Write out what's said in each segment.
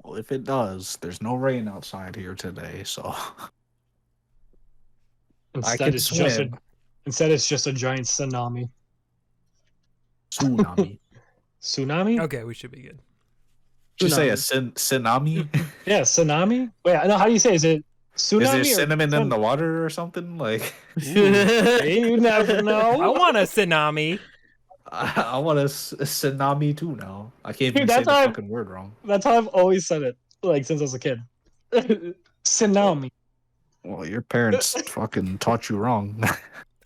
Well, if it does, there's no rain outside here today, so I Instead, can it's just a swim. instead it's just a giant tsunami. Tsunami. Tsunami? Okay, we should be good. Did you say a Tsunami. tsunami? Yeah, tsunami. Wait, no. How do you say? Is it tsunami Is there or cinnamon in the water or something? Like, Hey, you never I know. want a tsunami. I want a tsunami too now. I can't Dude, even say that's the how fucking word wrong. that's how I've always said it, like since I was a kid. Tsunami. Well, your parents fucking taught you wrong.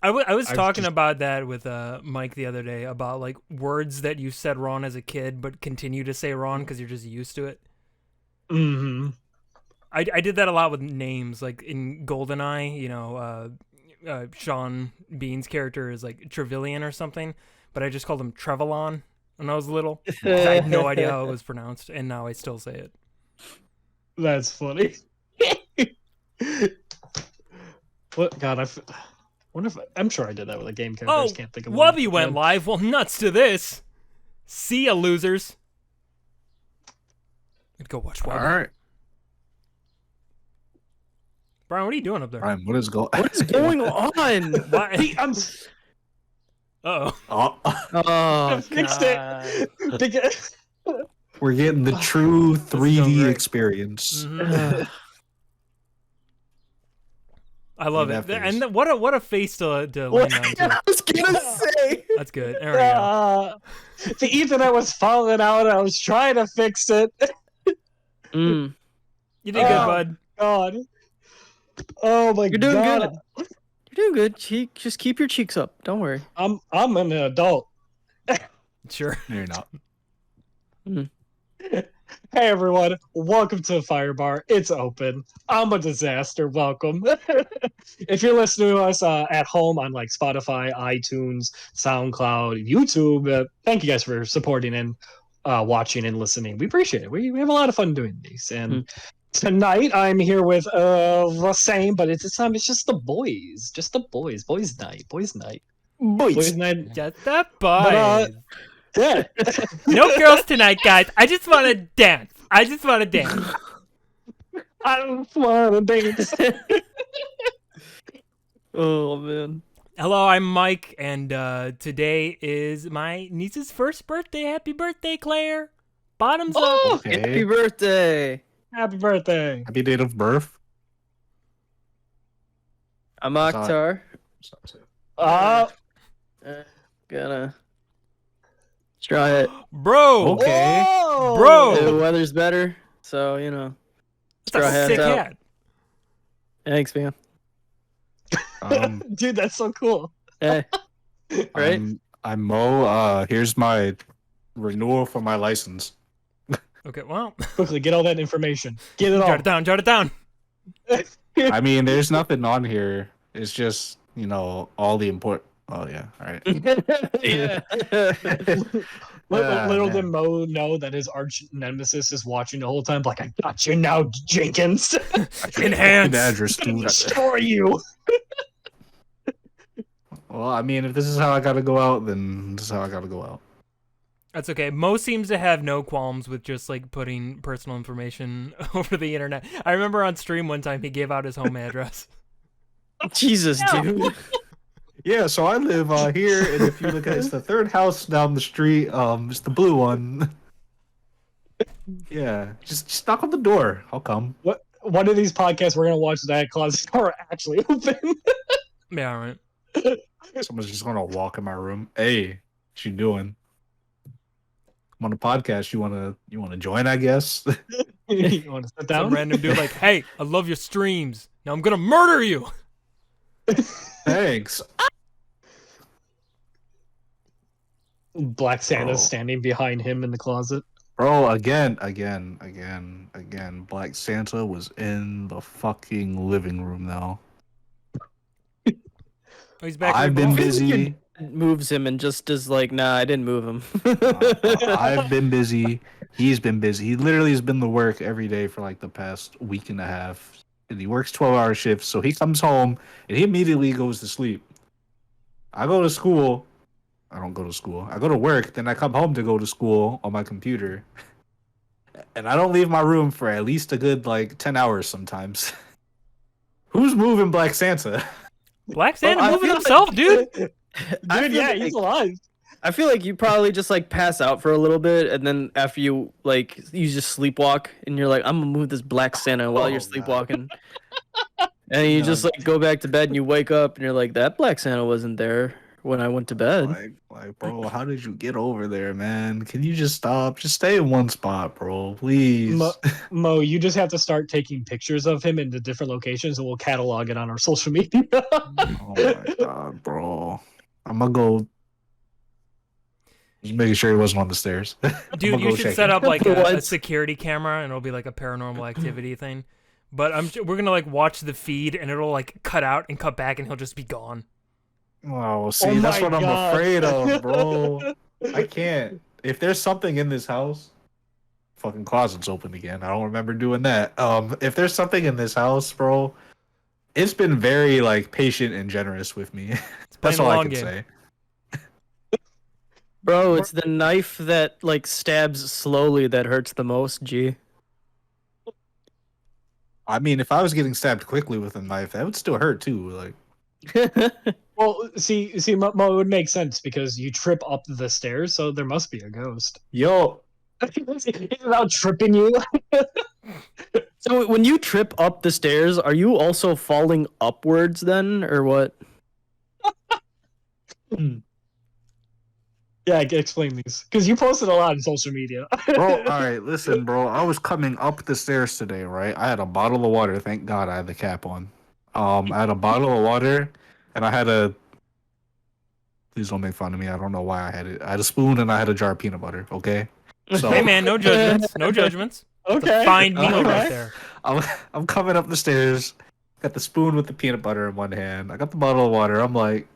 I was I've talking just- about that with Mike the other day about like words that you said wrong as a kid but continue to say wrong because you're just used to it. Mm-hmm. I did that a lot with names, like in GoldenEye. You know, Sean Bean's character is like Trevelyan or something, but I just called him Trevelyan when I was little. 'Cause I had no idea how it was pronounced, and now I still say it. That's funny. What? God, wonder if I'm sure I did that with a game character. I Oh, just can't think of one. Wubby went live. Well, nuts to this. See ya, losers. I'd go watch All Wubby. right, Brian, what are you doing up there? Brian, what is going? What is going on? Why? See, Uh-oh. Oh, Oh, fixed God. it. Because- we're getting the true is going 3D great. experience. Mhm. I love Look it. at that And face. what a face to land on, too. I was gonna say. That's good. There we go. the Ethernet was falling out. I was trying to fix it. Mm, You did good, Oh. bud. God. Oh my you're doing God. good. You're doing good. Just keep your cheeks up. Don't worry. I'm an adult. Sure. No, you're not. Hey everyone, welcome to Fyre Bar. It's open. I'm a disaster. Welcome. If you're listening to us at home on like Spotify, iTunes, SoundCloud, YouTube, thank you guys for supporting and watching and listening. We appreciate it. We have a lot of fun doing these. And tonight I'm here with the same, but this time it's just the boys. Just the boys. Boys night. Boys night. Boys night. Just the But, boys. Yeah. No girls tonight, guys. I just want to dance. I just want to dance. I don't want to dance. Oh man. Hello, I'm Mike, and today is my niece's first birthday. Happy birthday, Claire. Bottoms up. Oh, Okay. Happy birthday. happy birthday. Happy date of birth. I'm Sorry. Akhtar. Uh, Gonna try it. Bro. Okay. whoa! Bro. The weather's better, so you know. That's a Straw hats sick out. hat. Thanks, man. Dude, that's so cool. Hey, right? I'm Mo. Here's my renewal for my license. Okay, well. Quickly, get all that information. Get it all. Jot it down. Jot it down. I mean, there's nothing on here. It's just, you know, all the important. Oh yeah. All right. Yeah. Little man. did Mo know that his arch nemesis is watching the whole time. Like, I got you now, Jenkins. Enhance. Address too. Destroy you. Well, I mean, if this is how I gotta go out, then this is how I gotta go out. That's okay. Mo seems to have no qualms with just like putting personal information over the internet. I remember on stream one time he gave out his home address. Jesus, dude. Yeah, so I live here, and if you look at it's the third house down the street. It's the blue one. Yeah, just knock on the door. I'll come. What? One of these podcasts we're gonna watch that closet door actually open. Yeah, all right. Someone's just gonna walk in my room. Hey, what you doing? I'm on a podcast. You wanna join? I guess. You want to sit down? Some random dude like, hey, I love your streams. Now I'm gonna murder you. Thanks. Black Santa's Oh. standing behind him in the closet. Bro, again. Black Santa was in the fucking living room though. Oh, he's back. I've been busy. Moves him and just is like, nah, I didn't move him. I've been busy. He's been busy. He literally has been to work every day for like the past week and a half. And he works 12-hour shifts. So he comes home and he immediately goes to sleep. I go to school. I don't go to school. I go to work. Then I come home to go to school on my computer. and I don't leave my room for at least a good like 10 hours sometimes. Who's moving Black Santa? Black Santa I moving feel himself, like- dude. I Dude, feel yeah, like- he's alive. I feel like you probably just like pass out for a little bit, and then after you just sleepwalk, and you're like, I'm gonna move this Black Santa while you're God. sleepwalking, and you just like go back to bed, and you wake up, and you're like, that Black Santa wasn't there when I went to bed. Like, bro, how did you get over there, man? Can you just stop? Just stay in one spot, bro, please. Mo, you just have to start taking pictures of him in the different locations, and we'll catalog it on our social media. Oh my god, bro. I'm gonna go. Just making sure he wasn't on the stairs. Dude, I'ma you go should check set it. up like a What? security camera, and it'll be like a paranormal activity thing. But we're gonna like watch the feed, and it'll like cut out and cut back, and he'll just be gone. Oh, see, Oh that's my what I'm God. afraid of, bro. I can't. If there's something in this house, fucking closet's open again. I don't remember doing that. If there's something in this house, bro, it's been very like patient and generous with me. It's playing That's the all I long can game. say. Bro, it's the knife that like stabs slowly that hurts the most. G. I mean, if I was getting stabbed quickly with a knife, that would still hurt too. Like, Well, see, Mo, it would make sense because you trip up the stairs, so there must be a ghost. yo, He's about tripping you. So when you trip up the stairs, are you also falling upwards then, or what? Yeah, explain these because you posted a lot on social media. bro, all right, listen, bro. I was coming up the stairs today, right? I had a bottle of water. Thank God I had the cap on. I had a bottle of water, and I had a. Please don't make fun of me. I don't know why I had it. I had a spoon and I had a jar of peanut butter. Okay. So Hey man, no judgments. No judgments. Okay, Fine meal all right there. I'm coming up the stairs. Got the spoon with the peanut butter in one hand. I got the bottle of water. I'm like,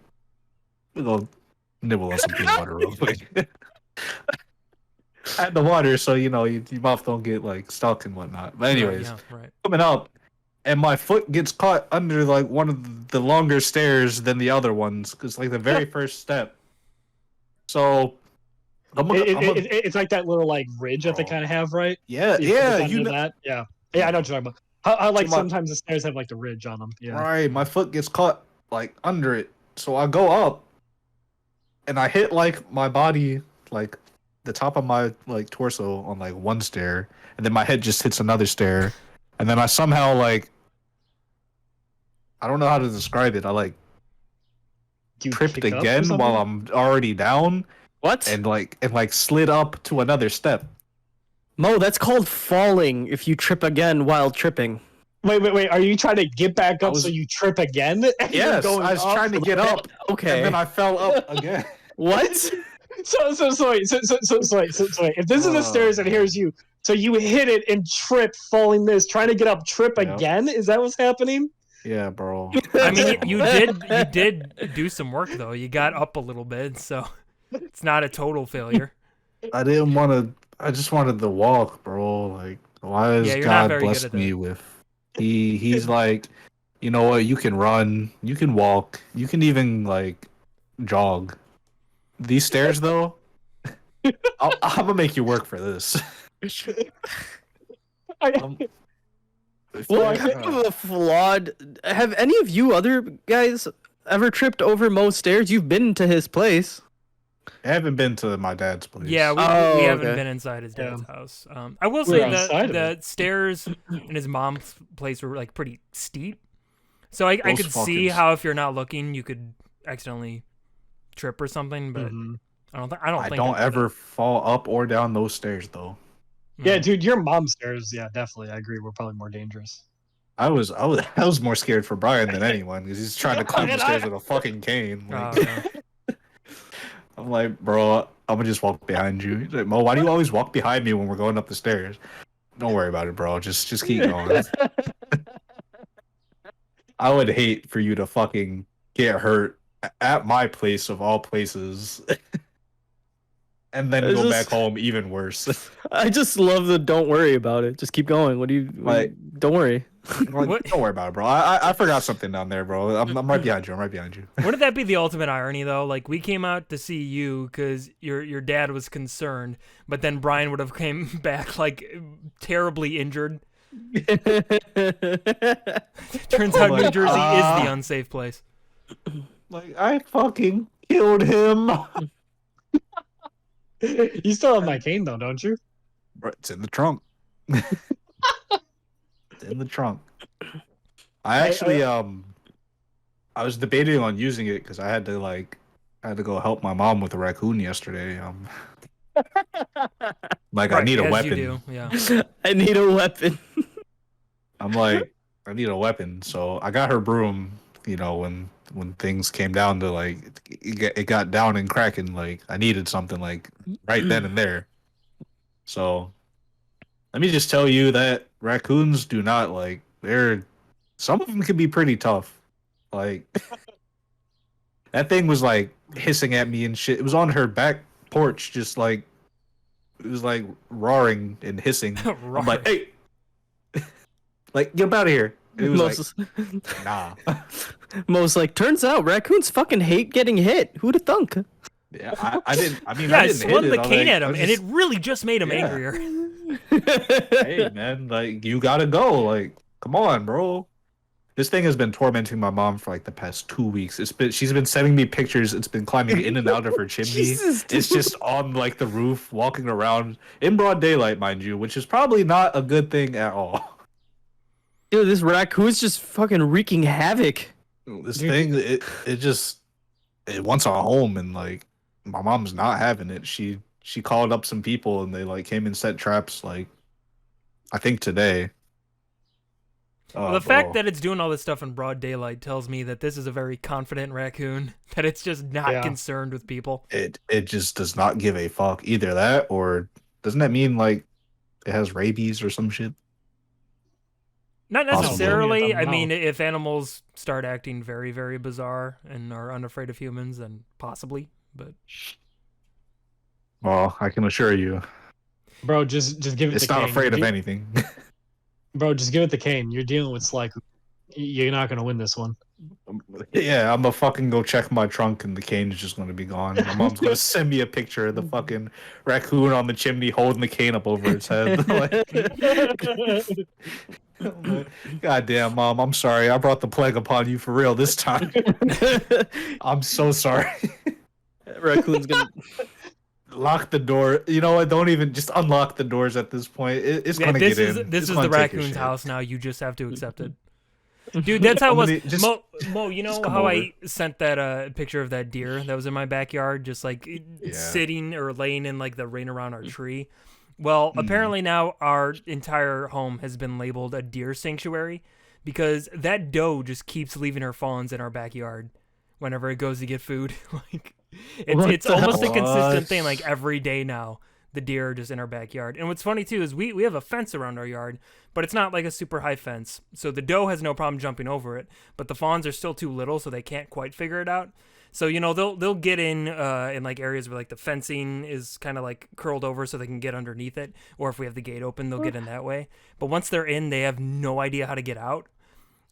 we're gonna nibble on some peanut butter real quick. I had the water, so you know your mouth don't get like stuck and whatnot. But anyways, Right, yeah, right. coming up, and my foot gets caught under like one of the longer stairs than the other ones, because like the very first step. So it's like that little like ridge that they Oh. kind of have, right? yeah, You yeah, put you know, that. Yeah, I know what you're talking about. How like So my- sometimes the stairs have like the ridge on them. Yeah. right. My foot gets caught like under it, so I go up, and I hit like my body, like the top of my like torso on like one stair, and then my head just hits another stair, and then I somehow like I don't know how to describe it. I like You tripped kicked up or again something? while I'm already down, What? and like slid up to another step. Mo, that's called falling if you trip again while tripping. Wait. Are you trying to get back I up was- so you trip again? And you're Yes, going I was up? trying to get up, Okay. and then I fell up again. What? So wait. If this is the Oh, stairs and man. here's you, so you hit it and trip, falling this, trying to get up, trip Yeah. again? Is that what's happening? Yeah, bro. I mean, you did do some work though. You got up a little bit, so it's not a total failure. I didn't want to. I just wanted to walk, bro. Like, why has Yeah, you're not God very good blessed at me that. with? He's like, you know what? You can run, you can walk, you can even like jog. These stairs, though, I'm gonna make you work for this. Um, What kind of a flawed? Have any of you other guys ever tripped over Mo's stairs? You've been to his place. I haven't been to my dad's place. Yeah, we Oh, haven't okay. been inside his dad's Yeah. house. I will We're say outside that of the stairs in his mom's place were like pretty steep, so I Those could see fuckers. how if you're not looking, you could accidentally trip or something. But Mhm. I don't I think don't I did ever fall up or down those stairs, though. that. Yeah, Mm. dude, your mom's stairs. Yeah, definitely. I agree. We're probably more dangerous. I was more scared for Brian than anyone because he's trying to climb the And stairs I- with a fucking cane. Oh, Like, yeah. I'm like, bro, I'm gonna just walk behind you. He's like, Mo, why do you always walk behind me when we're going up the stairs? Don't worry about it, bro. Just keep going. I would hate for you to fucking get hurt at my place of all places, and then It's go just- back home even worse. I just love the don't worry about it. Just keep going. What do you Like- don't worry. Like, What? don't worry about it, bro. I forgot something down there, bro. I'm right behind you. I'm right behind you. Wouldn't that be the ultimate irony, though? Like, we came out to see you because your dad was concerned, but then Brian would have came back, like, terribly injured. Turns out Like, New Jersey is the unsafe place. Like, I fucking killed him. You still have my cane though, don't you? Bro, it's in the trunk. It's in the trunk. I actually I was debating on using it because I had to go help my mom with a raccoon yesterday. Like I Right, need a as weapon. You do, yeah. I need a weapon. I'm like, I need a weapon, so I got her broom. You know, when things came down to like it got down and cracking, like I needed something like right then and there. So let me just tell you that raccoons do not like some of them can be pretty tough. Like that thing was like hissing at me and shit. It was on her back porch, just like it was like roaring and hissing. I'm like, hey, like get out of here. It was like, nah. Most like turns out raccoons fucking hate getting hit. Who'd have thunk? Yeah, I didn't. I mean, Yeah, I I didn't swung hit the it. cane at him, I and just- it really just made him Yeah. angrier. Hey, man, like you gotta go. Like, come on, bro. This thing has been tormenting my mom for like the past 2 weeks. She's been sending me pictures. It's been climbing in and out of her chimney. Jesus, It's just on like the roof, walking around in broad daylight, mind you, which is probably not a good thing at all. Dude, this raccoon's just fucking wreaking havoc. This thing, it wants a home, and like my mom's not having it. She called up some people, and they like came and set traps. Like, I think today. Well, the fact that it's doing all this stuff in broad daylight tells me that this is a very confident raccoon, that it's just not concerned with people. it just does not give a fuck. Either that, or doesn't that mean like it has rabies or some shit? Not Possibly. necessarily. I No. mean, if animals start acting very, very bizarre and are unafraid of humans, then possibly. But Well, I can assure you, Bro, just give it it's the not cane. afraid of anything. Bro, just give it the cane. You're dealing with Sly. You're not gonna win this one. Yeah, I'm gonna fucking go check my trunk, and the cane is just gonna be gone. My mom's gonna send me a picture of the fucking raccoon on the chimney holding the cane up over its head. Like, God damn, Mom, I'm sorry. I brought the plague upon you for real this time. I'm so sorry. Raccoon's gonna. Lock the door. You know what? Don't even just unlock the doors at this point. It's yeah, gonna this get is in. this It's is gonna the take your raccoon's shit. house now. You just have to accept it. Dude, that's how it I'm was. gonna just- Mo, you know just come how over. I sent that picture of that deer that was in my backyard, just like sitting or laying in like the rain around our tree? Well, apparently now our entire home has been labeled a deer sanctuary because that doe just keeps leaving her fawns in our backyard whenever it goes to get food. Like it's the almost a hell? consistent What? thing. Like every day now, the deer are just in our backyard. And what's funny too is we have a fence around our yard, but it's not like a super high fence. So the doe has no problem jumping over it, but the fawns are still too little, so they can't quite figure it out. So you know they'll get in like areas where like the fencing is kind of like curled over, so they can get underneath it. Or if we have the gate open, they'll get in that way. But once they're in, they have no idea how to get out.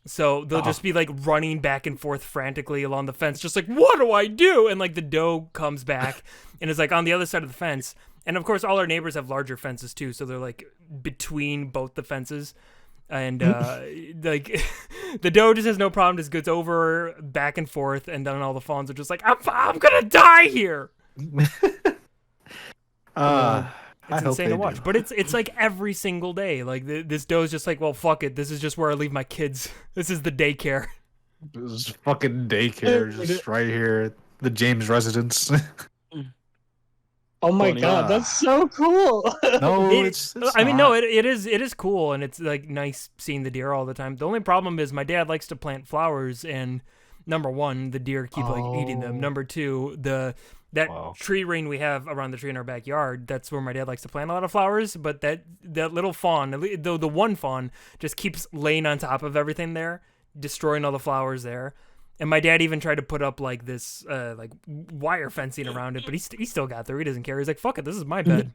So they'll just be like running back and forth frantically along the fence, just like, what do I do? And like the doe comes back and is like on the other side of the fence. And of course, all our neighbors have larger fences too, so they're like between both the fences. And like the doe just has no problem, just goes over back and forth, and then all the fawns are just like, I'm gonna die here. I It's hope insane they to watch, do. but it's like every single day. Like this doe's just like, well, fuck it. This is just where I leave my kids. This is the daycare. This is fucking daycare just right here, the James residence. Oh my Funny. god, that's so cool. No, It- I mean, no, it is cool, and it's like nice seeing the deer all the time. The only problem is my dad likes to plant flowers, and number one, the deer keep like eating them. Oh. Number two, that Wow. tree ring we have around the tree in our backyard, that's where my dad likes to plant a lot of flowers. But that little fawn, the one fawn, just keeps laying on top of everything there, destroying all the flowers there. And my dad even tried to put up like this like wire fencing around it, but he still got through. He doesn't care. He's like, fuck it, this is my bed.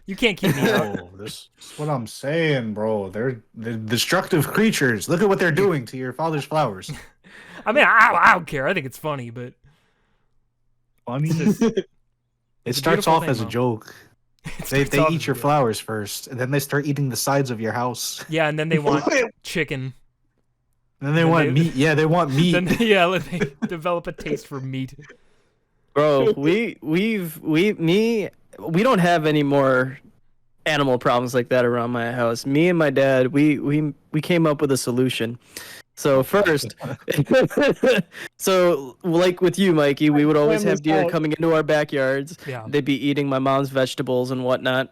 You can't keep me out. Bro, this is what I'm saying, bro. They're destructive creatures. Look at what they're doing to your father's flowers. I mean, I don't care. I think it's funny, but Funny. it's It a starts beautiful off thing, as a though. joke. It They starts off eat as your good. flowers first, and then they start eating the sides of your house. Yeah, and then they want chicken. And then they Then want they- meat. Yeah, they want meat. Then they develop a taste for meat. Bro, we don't have any more animal problems like that around my house. Me and my dad, we came up with a solution. So first, so like with you, Mikey, we would always have deer coming into our backyards. Yeah. They'd be eating my mom's vegetables and whatnot.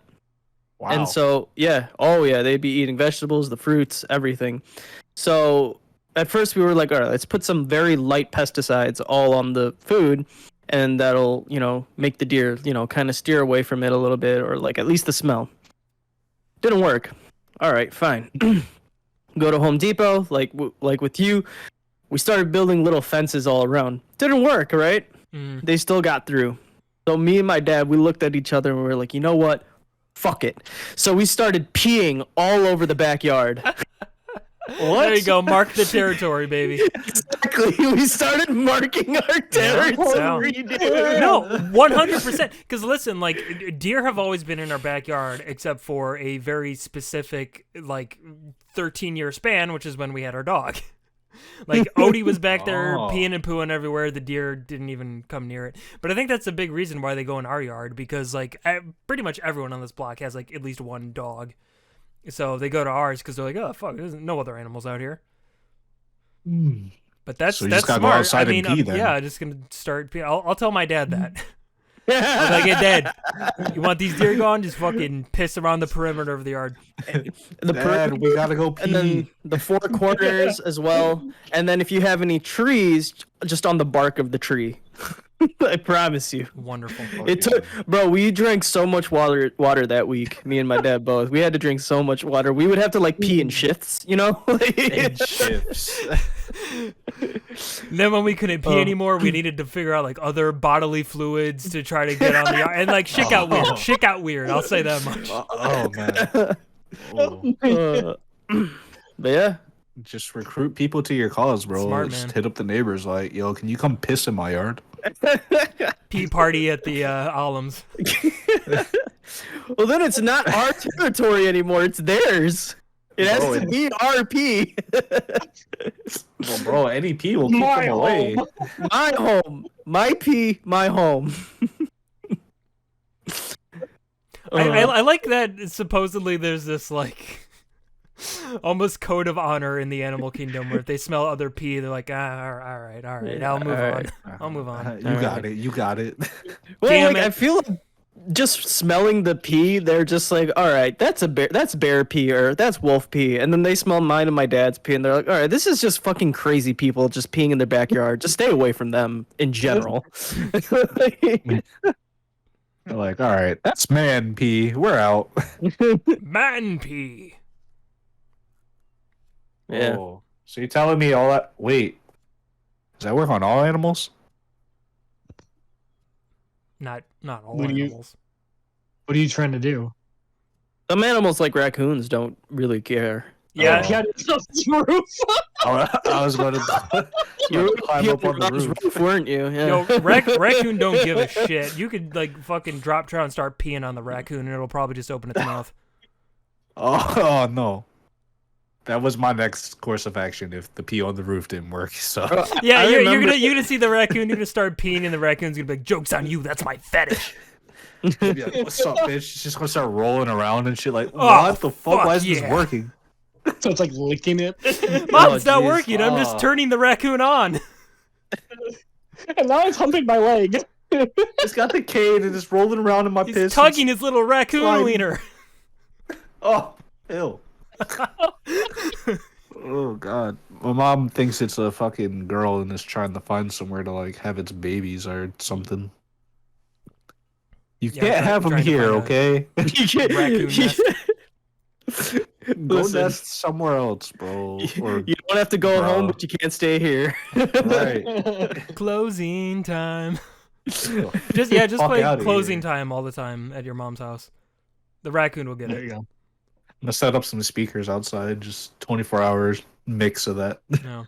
Wow. And so, yeah, oh yeah, they'd be eating vegetables, the fruits, everything. So at first we were like, all right, let's put some very light pesticides all on the food, and that'll, make the deer, kind of steer away from it a little bit, or like at least the smell. Didn't work. All right, fine. Go to Home Depot, like with you, we started building little fences all around. Didn't work, right? Mm. They still got through. So me and my dad, we looked at each other and we were like, you know what? Fuck it. So we started peeing all over the backyard. There you go. Mark the territory, baby. Exactly. We started marking our territory. dude. No, 100%. Because listen, like deer have always been in our backyard, except for a very specific, like 13-year span, which is when we had our dog. Like Odie was back there Oh. peeing and pooing everywhere. The deer didn't even come near it. But I think that's a big reason why they go in our yard, because like pretty much everyone on this block has like at least one dog. So they go to ours because they're like, oh fuck, there's no other animals out here. Hmm. But that's So you that's just gotta go smart. outside I mean, and pee then. yeah, just gonna start. I'll tell my dad that. I'm like, hey, Dad, you want these deer gone? Just fucking piss around the perimeter of the yard. Dad, we gotta go pee. And then the four corners as well. And then if you have any trees, just on the bark of the tree. I promise you. Wonderful. It took, bro. We drank so much water that week. Me and my dad both. We had to drink so much water. We would have to like pee in shifts, In shifts. And then when we couldn't pee anymore, we needed to figure out like other bodily fluids to try to get on the yard. And like shit got weird. Shit got weird. I'll say that much. Oh man. Oh. But yeah, Just recruit people to your cause, bro. Smart, Just man. hit up the neighbors like, yo, can you come piss in my yard? Pee party at the Alums. well then it's not our territory anymore. It's theirs. It has Bro, to be our pee. Well, bro, any pee will keep My them away. home. My home, my pee, my home. I like that supposedly there's this like almost code of honor in the animal kingdom where if they smell other pee, they're like, all right, I'll move on. I'll move on. You got it. You got it. Well, Damn like, it. I feel like just smelling the pee, they're just like, all right, that's bear pee, or that's wolf pee, and then they smell mine and my dad's pee, and they're like, all right, this is just fucking crazy people just peeing in their backyard. Just stay away from them in general. You're like, all right, that's man pee. We're out. Man pee. Yeah. Oh, so you're telling me all that? Wait, does that work on all animals? Not all What do you- animals. What are you trying to do? Some animals like raccoons don't really care. Yeah, Oh. Cat is off the roof. I was going to You climb up on the roof. weren't you? Yeah. Yo, raccoon don't give a shit. You could like fucking drop trout and start peeing on the raccoon, and it'll probably just open its mouth. Oh no, that was my next course of action if the pee on the roof didn't work. So Yeah, I you're remember- gonna see the raccoon. You're gonna start peeing, and the raccoon's gonna be like, "Joke's on you. That's my fetish." Be like, what's up, bitch? She's just gonna start rolling around and shit. Like, Oh, what the fuck? fuck Why is this yeah. working? So it's like licking it. Mom, it's not jeez. working. I'm just Oh. turning the raccoon on. And now it's humping my leg. It's got the cane and it's rolling around in my He's piss. tugging his little raccoon sliding. wiener. Oh, ew. Oh god. My mom thinks it's a fucking girl and is trying to find somewhere to like have its babies or something. You Yeah, can't have them trying to here, find okay? Raccoon nest. Go Listen. nest somewhere else, bro. Or You don't have to go Bro. home, but you can't stay here. right. Closing time. Just Just Fuck play outta closing here. time all the time at your mom's house. The raccoon will get There it. you go. I'm gonna set up some speakers outside, just 24 hours mix of that. No.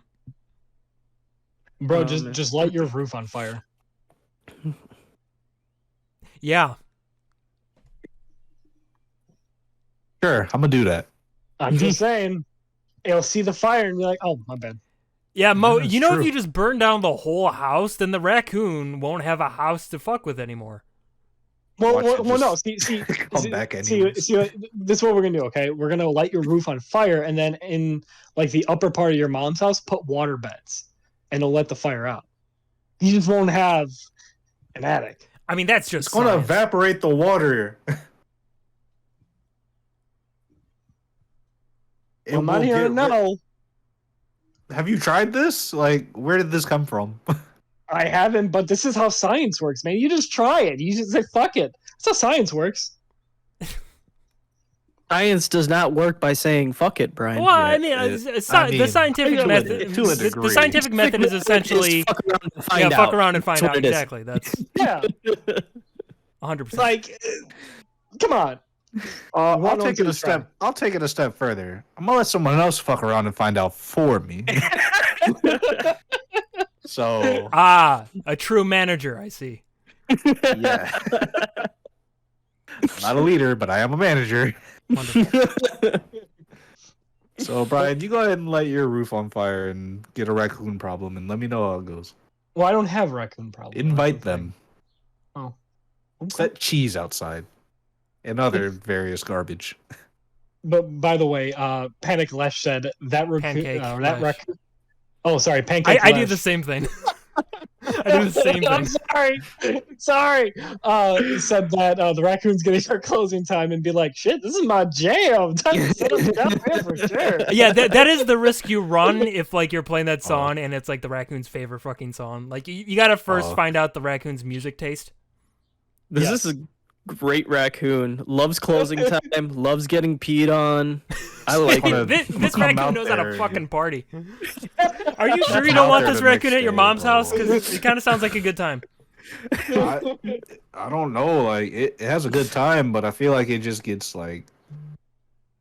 Bro, Oh, just man. just light your roof on fire. Yeah. Sure, I'm gonna do that. I'm just saying. It'll see the fire and be like, oh, my bad. Yeah, Mo, Yeah, it's you know, true. if you just burn down the whole house, then the raccoon won't have a house to fuck with anymore. Well, Watch it no. just See, come back see, anyways. this is what we're gonna do. Okay, we're gonna light your roof on fire, and then in like the upper part of your mom's house, put water beds, and it'll let the fire out. You just won't have an attic. I mean, that's just It's gonna science. evaporate the water. It I'm not will here to get rid- know. Have you tried this? Like, where did this come from? I haven't, but this is how science works, man. You just try it. You just say, fuck it. That's how science works. Science does not work by saying "fuck it," Brian. Well, I Yeah, mean, I the mean, scientific to a- method. to a The degree. scientific method is essentially fuck around and find yeah, out. fuck around and find That's what out. it is. Exactly. That's Yeah, 100%. like, come on. I'll One take it on a two step. I'll take it a step further. I'm gonna let someone else fuck around and find out for me. So a true manager. I see. yeah, I'm not a leader, but I am a manager. Wonderful. So Brian, you go ahead and light your roof on fire and get a raccoon problem, and let me know how it goes. Well, I don't have raccoon problem. Invite That's the thing. them. Oh. Okay. Set cheese outside and other various garbage. But by the way, Panic Lesh said that raccoon. Pancake That Lesh. raccoon. Oh, sorry, Pancake. I do Lesh. the same thing. I do the same I'm thing. sorry. Said that the raccoon's gonna start closing time and be like, "Shit, this is my jam. Time to set up shop here for sure." Yeah, that is the risk you run if like you're playing Oh. that song and it's like the raccoon's favorite fucking song. Like you gotta first find out the raccoon's music taste. This Yes. is a great raccoon. Loves closing time. Loves getting peed on. I like Wanna- it. This come raccoon out knows how to there and fucking get- party. Are you sure Come you don't out want there this the raccoon next at your day, mom's bro. house? Because it kind of sounds like a good time. I don't know. Like it has a good time, but I feel like it just gets like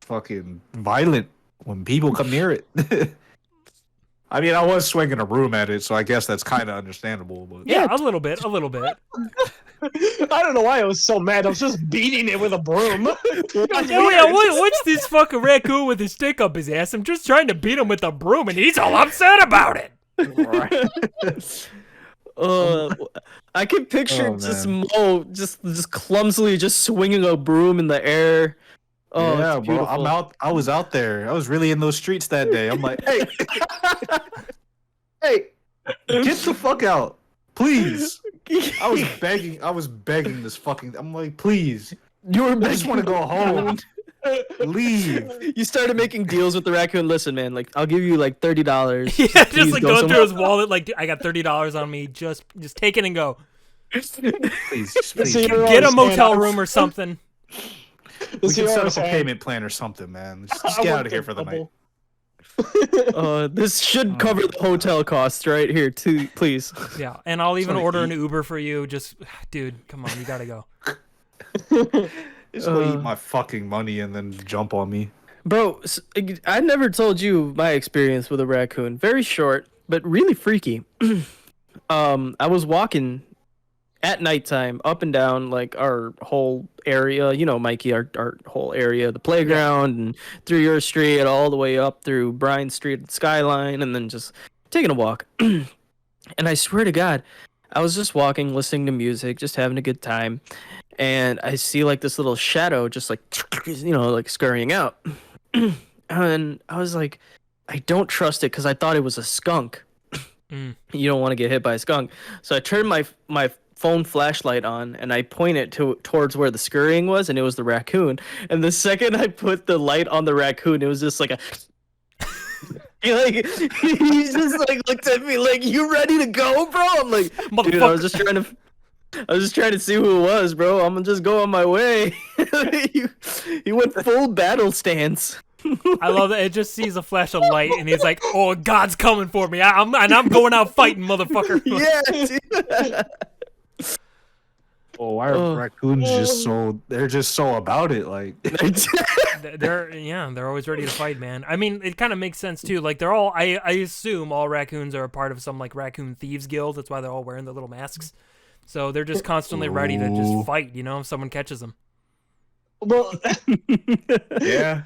fucking violent when people come near it. I mean, I was swinging a broom at it, so I guess that's kind of understandable. But Yeah, a little bit. I don't know why I was so mad. I was just beating it with a broom. Oh yeah, what's this fucking raccoon with his stick up his ass? I'm just trying to beat him with a broom, and he's all upset about it. I can picture Oh, just man. Mo just clumsily just swinging a broom in the air. Oh, yeah, it's bro. beautiful. I was out there. I was really in those streets that day. I'm like, hey, hey, get the fuck out, please. I was begging this fucking. I'm like, please. You were I just want to go home. Leave. You started making deals with the raccoon. Listen, man, like I'll give you like $30. Yeah, Please just like go going somewhere. through his wallet, like I got $30 on me. Just take it and go. Please, just please. So Get you're Get a always motel saying, room or something. we So can you're set up always a saying, payment plan or something, man. Just I get want out of here the for the night. double. This should Oh, cover my the hotel costs right here, too. Please. Yeah, and I'll even wanna order an eat. Uber for you. Just, dude, come on, you gotta go. Just go eat my fucking money and then jump on me. Bro, I never told you my experience with a raccoon. Very short, but really freaky. I was walking at nighttime up and down like our whole area, you know, Mikey, our whole area, the playground, and through your street, all the way up through Bryan Street Skyline, and then just taking a walk. And I swear to God, I was just walking, listening to music, just having a good time. And I see like this little shadow just like, you know, like scurrying out. And I was like, I don't trust it because I thought it was a skunk. Mm. You don't want to get hit by a skunk. So I turned my phone flashlight on and I point it towards where the scurrying was, and it was the raccoon. And the second I put the light on the raccoon, it was just like a he just like looked at me like, "You ready to go, bro?" I'm like, dude, I was just trying to see who it was, bro. I'm gonna just go on my way. he went full battle stance. I love that. It just sees a flash of light, and he's like, "Oh, God's coming for me! I'm going out fighting, motherfucker!" Yeah. Dude. Oh, why are Oh. raccoons just so? They're just so about it. Like They're always ready to fight, man. I mean, it kind of makes sense too. Like they're all, I assume all raccoons are a part of some like raccoon thieves guild. That's why they're all wearing the little masks. So they're just constantly ready to Ooh. just fight. You know, if someone catches them. Well, yeah.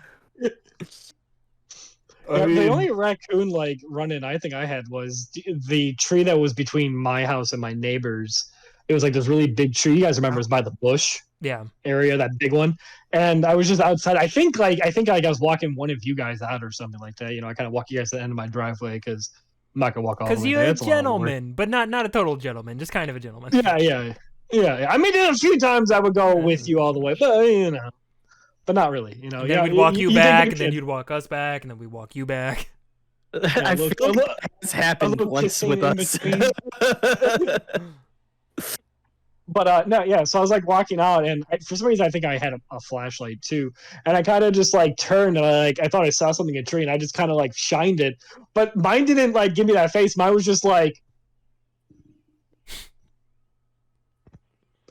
the only raccoon like run-in I think I had was the tree that was between my house and my neighbor's. It was like this really big tree. You guys remember? It's by the bush Yeah. area, that big one. And I was just outside. I think I was walking one of you guys out or something like that. You know, I kind of walk you guys to the end of my driveway because I'm not gonna walk all the way Because there. you're a It's lot of work. gentleman, but not a total gentleman, just kind of a gentleman. Yeah. I mean, a few times I would go with you all the way, but you know, but not really. You know, And then we'd walk you back, and then you'd walk us back, and then we'd walk you back. I feel like it's happened once with us. But no, yeah. So I was like walking out, and for some reason I think I had a flashlight too, and I kind of just like turned, and I thought I saw something in a tree, and I just kind of like shined it, but mine didn't like give me that face. Mine was just like,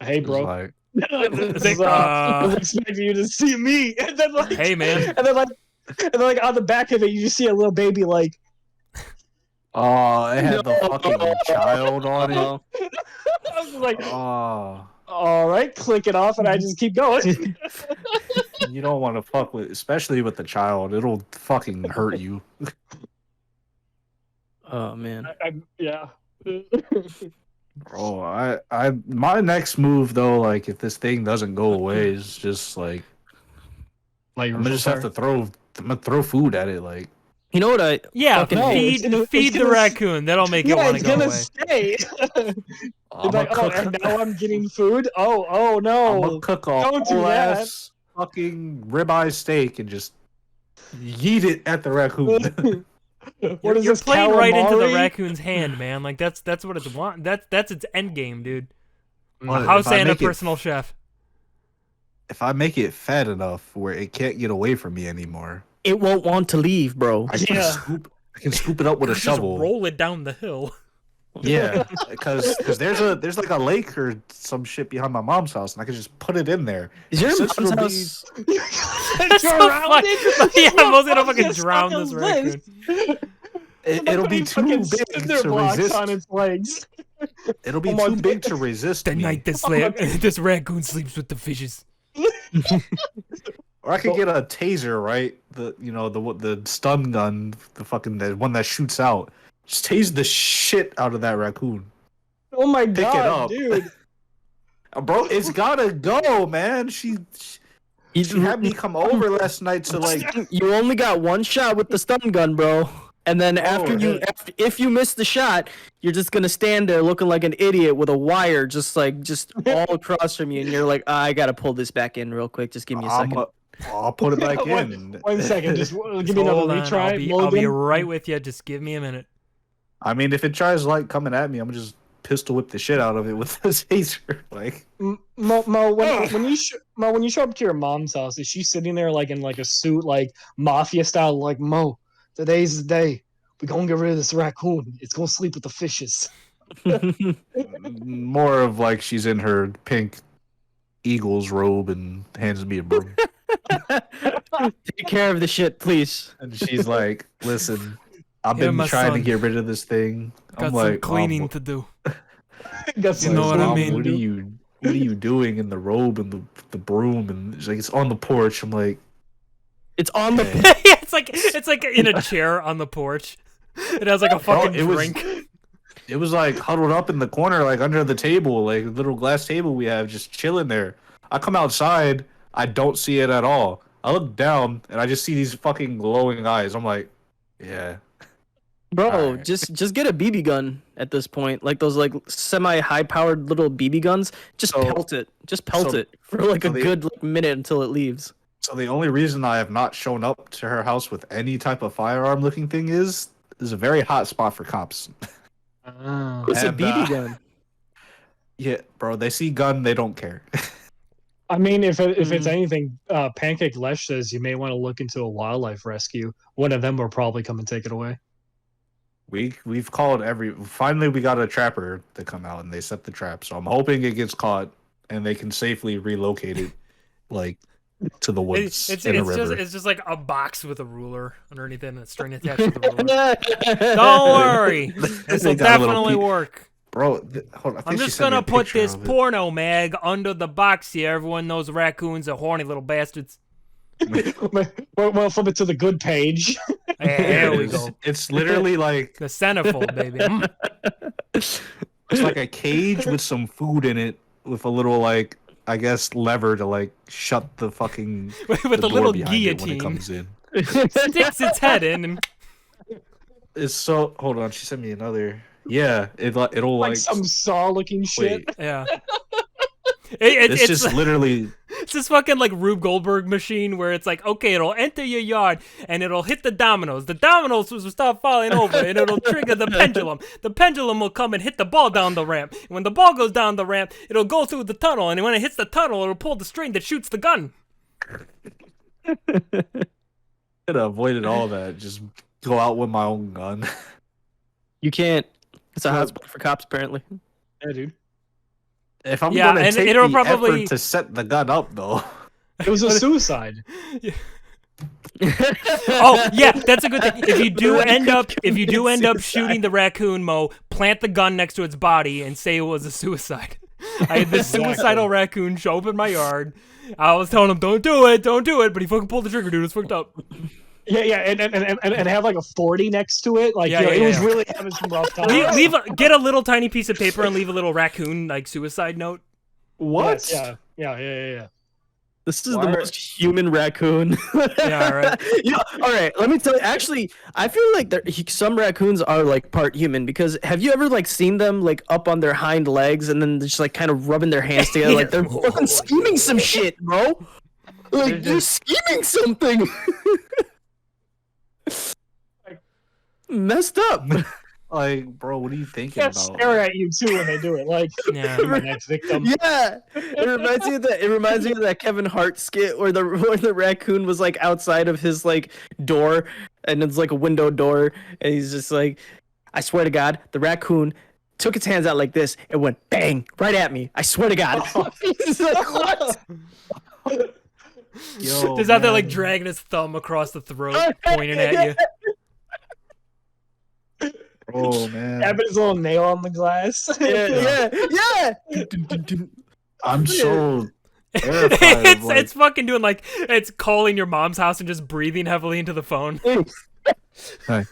"Hey, bro." Like, I was expecting you to see me, and then like, Hey, man. and then like on the back of it, you just see a little baby like. oh, it had the fucking child on it. I was like, Oh, all right, click it off, and I just keep going. you don't want to fuck with, especially with the child. It'll fucking hurt you. Oh man. Yeah. Bro, my next move though, like if this thing doesn't go away, is just like Like I'm gonna just have to throw food at it. Like You know what I? Yeah, fucking No, hate? feed the raccoon. That'll make it Yeah, want it's to go gonna away. stay. I'm Like, gonna oh, and now I'm getting food. Oh I'm gonna no! cook a Don't do whole that. ass fucking ribeye steak and just yeet it at the raccoon. What is You're this? playing right into the calamari? raccoon's hand, man. Like that's what it's want. That's its end game, dude. But A house if I and a make it- personal chef. If I make it fat enough where it can't get away from me anymore, It won't want to leave, bro. I can Yeah. scoop it up with a Just shovel. roll it down the hill. Yeah, because there's like a lake or some shit behind my mom's house, and I can just put it in there. Is your Since mom's it'll be- house? That's so Drowned funny. it? Yeah, I'm also gonna What fucking is drown on this the raccoon. list? It'll be too Fucking big cinder to blocks resist. on its legs. It'll be Oh my too big to resist The me. night this this raccoon sleeps with the fishes. Or I could get a taser, right? The stun gun, the one that shoots out. Just tase the shit out of that raccoon. Oh my Pick it god, up. dude! Bro, it's gotta go, man. She had me come over last night to like. You only got one shot with the stun gun, bro. And then if you miss the shot, you're just gonna stand there looking like an idiot with a wire just all across from you, and you're like, I gotta pull this back in real quick. Just give me a second. I'll put it back in. 1 second, just give me another Hold on, retry. I'll be Logan. right with you. Just give me a minute. I mean, if it tries like coming at me, I'm gonna just pistol whip the shit out of it with the taser. Like, Mo, when you show up to your mom's house, is she sitting there like in like a suit, like mafia style? Like, Mo, today's the day. We're gonna get rid of this raccoon. It's gonna sleep with the fishes. more of like she's in her pink Eagles robe and hands me a broom, Take care of the shit, please. and she's like, "Listen, I've Here, been my trying to son. get rid of this thing. Got I'm some like, cleaning Mom, to do. That's You know what I mean? What are you doing in the robe and the broom?" And she's like, "It's on the porch." I'm like, It's on the. "Okay." Yeah, it's like in a chair on the porch. It has like a fucking it was- drink. It was like huddled up in the corner, like under the table, like a little glass table we have, just chilling there. I come outside, I don't see it at all. I look down and I just see these fucking glowing eyes. I'm like, yeah. Bro, Alright. just get a BB gun at this point, like those like semi high powered little BB guns. Just So- pelt it. Just pelt so- it for like so a the- good minute until it leaves. So the only reason I have not shown up to her house with any type of firearm looking thing is a very hot spot for cops. It's a And, BB gun. Yeah, bro, they see gun, they don't care. I mean, if it's anything, Pancake Lesh says you may want to look into a wildlife rescue. One of them will probably come and take it away. We've called finally we got a trapper to come out and they set the trap. So I'm hoping it gets caught. and they can safely relocate it, like to the woods It's in a river. just like a box with a ruler underneath it and a string attached to the ruler. Don't worry, this will They got a little definitely pe- work. Bro, hold on, I I'm think she just sent me gonna a put picture this of it. porno mag under the box here. Everyone knows raccoons are horny little bastards. Well, flip it to the good page. There we It is. go. It's literally like The centerfold, baby. Mm. it's like a cage with some food in it, with a little like I guess lever to like shut the fucking With the a door little behind it when it guillotine. comes in. Sticks its head in and It's so. Hold on, she sent me another. Yeah, it'll Like like. some saw-looking shit. Wait, yeah. it's It's just literally. It's this fucking like Rube Goldberg machine where it's like, okay, it'll enter your yard and it'll hit the dominoes. The dominoes will start falling over and it'll trigger the pendulum. The pendulum will come and hit the ball down the ramp. And when the ball goes down the ramp, it'll go through the tunnel. And when it hits the tunnel, it'll pull the string that shoots the gun. Could have avoided all that. Just go out with my own gun. You can't. It's a hotspot for cops, apparently. Yeah, dude. If I'm Yeah, gonna and take it'll the probably- effort to set the gun up, though. It was a suicide. Oh yeah, that's a good thing. If you do end up shooting the raccoon, Mo, plant the gun next to its body and say it was a suicide. I had this suicidal raccoon show up in my yard. I was telling him, don't do it, but he fucking pulled the trigger, dude. It's fucked up. Yeah, and have like a 40 next to it. Like, Yeah, yo, yeah, it was yeah. really having some rough times. Get a little tiny piece of paper and leave a little raccoon like suicide note. What? Yeah. This is the most human raccoon. Yeah, right. All right. Let me tell you. Actually, I feel like some raccoons are like part human because have you ever like seen them like up on their hind legs and then just like kind of rubbing their hands together like they're fucking scheming some shit, bro? Like you're scheming something. Messed up. Like, bro, what are you thinking They about? stare at you too when they do it. Like, Yeah. my next victim. Yeah, it reminds me of that. It reminds me of that Kevin Hart skit where the raccoon was like outside of his like door, and it's like a window door, and he's just like, I swear to God, the raccoon took its hands out like this and went bang right at me. I swear to God. He's like, what? Yo, Just out there like man. dragging his thumb across the throat, pointing at you. Oh man, Having his little nail on the glass. Yeah. I'm so terrified. of, like, It's fucking doing like it's calling your mom's house and just breathing heavily into the phone. Hey.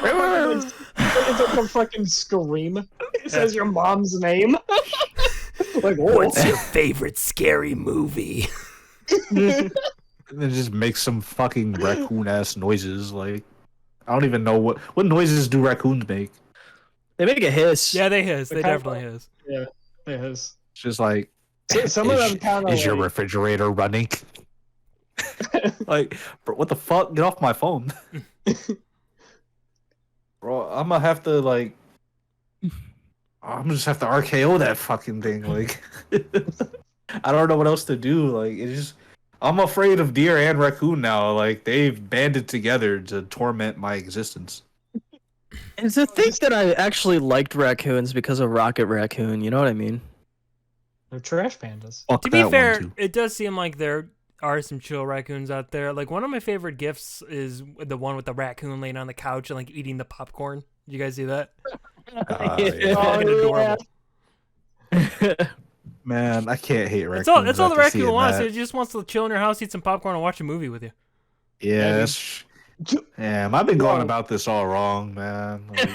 It's like a fucking scream. It says your mom's name. Like, What's your favorite scary movie? and then just make some fucking raccoon ass noises. Like, I don't even know what noises do raccoons make. They make a hiss. Yeah, they hiss. They The kind of- definitely hiss. Yeah, it is. It's just like, Some of them kind of is your refrigerator running? Like, bro, what the fuck? Get off my phone, bro. I'm gonna have to like, I'm gonna just have to RKO that fucking thing. Like, I don't know what else to do. Like, it's just, I'm afraid of deer and raccoon now. Like, they've banded together to torment my existence. And to think that I actually liked raccoons because of Rocket Raccoon, you know what I mean? They're trash pandas. Fuck To be that one, fair, too. it does seem like there are some chill raccoons out there. Like one of my favorite gifs is the one with the raccoon laying on the couch and like eating the popcorn. Did you guys see that? Yeah. It's Oh, fucking yeah. adorable. Man, I can't hate raccoons. That's all the after raccoon seeing wants. that. It just wants to chill in your house, eat some popcorn, and watch a movie with you. Yeah, that's. Damn, I've been going Yo. about this all wrong, man. Like,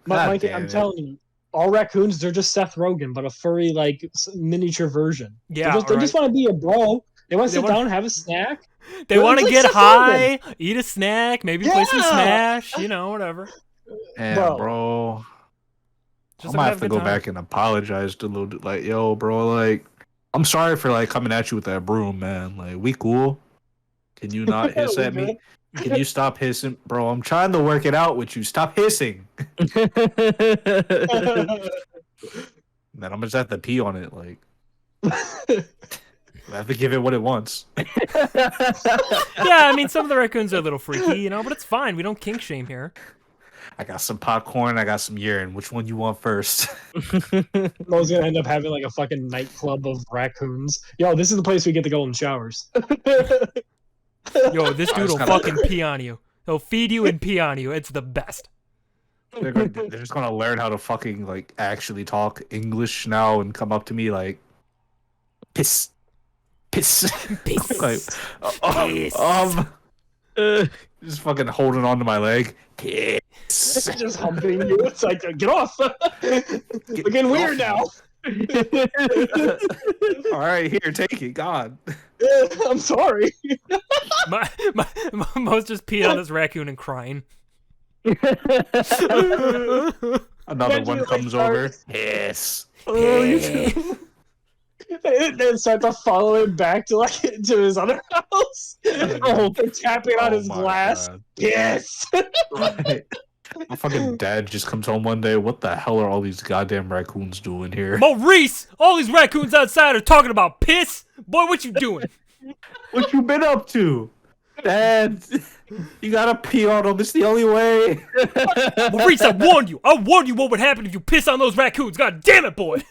God Mikey, damn I'm it. telling you, all raccoons, they're just Seth Rogen, but a furry, like, miniature version. Yeah, They just want to be a bro. They want to They sit wanna- down and have a snack. They Well, want to it's like get Seth high, eat a snack, maybe play some Yeah. Smash, you know, whatever. Damn, Bro. bro. Just I'm gonna like have to a go good time. back and apologize to Lil. Like, yo, bro, like, I'm sorry for like coming at you with that broom, man. Like, we cool? Can you not hiss We at me? good. Can you stop hissing, bro? I'm trying to work it out with you. Stop hissing. Then I'm just have to pee on it. Like, I have to give it what it wants. Yeah, I mean, some of the raccoons are a little freaky, you know, but it's fine. We don't kink shame here. I got some popcorn. I got some urine. Which one you want first? Mo's gonna end up having like a fucking nightclub of raccoons. Yo, this is the place we get the golden showers. Yo, this dude will fucking pee on you. He'll feed you and pee on you. It's the best. They're just gonna learn how to fucking like actually talk English now and come up to me like, piss, piss, Piss. like, Piss. just fucking holding onto my leg. Piss. Just humping you. It's like, get off. We're getting weird now. All right, here, take it. God. I'm sorry. Mo's just peeing on this raccoon and crying. Another one Like, comes over. Piss. Then start to follow him back to like to his other house. Oh, they're tapping on his my glass. God. Yes. Right. My fucking dad just comes home one day. What the hell are all these goddamn raccoons doing here? Maurice, all these raccoons outside are talking about piss. Boy, what you doing? What you been up to? Dad, you gotta pee on them. It's the only way. Maurice, I warned you. I warned you what would happen if you piss on those raccoons. God damn it, boy.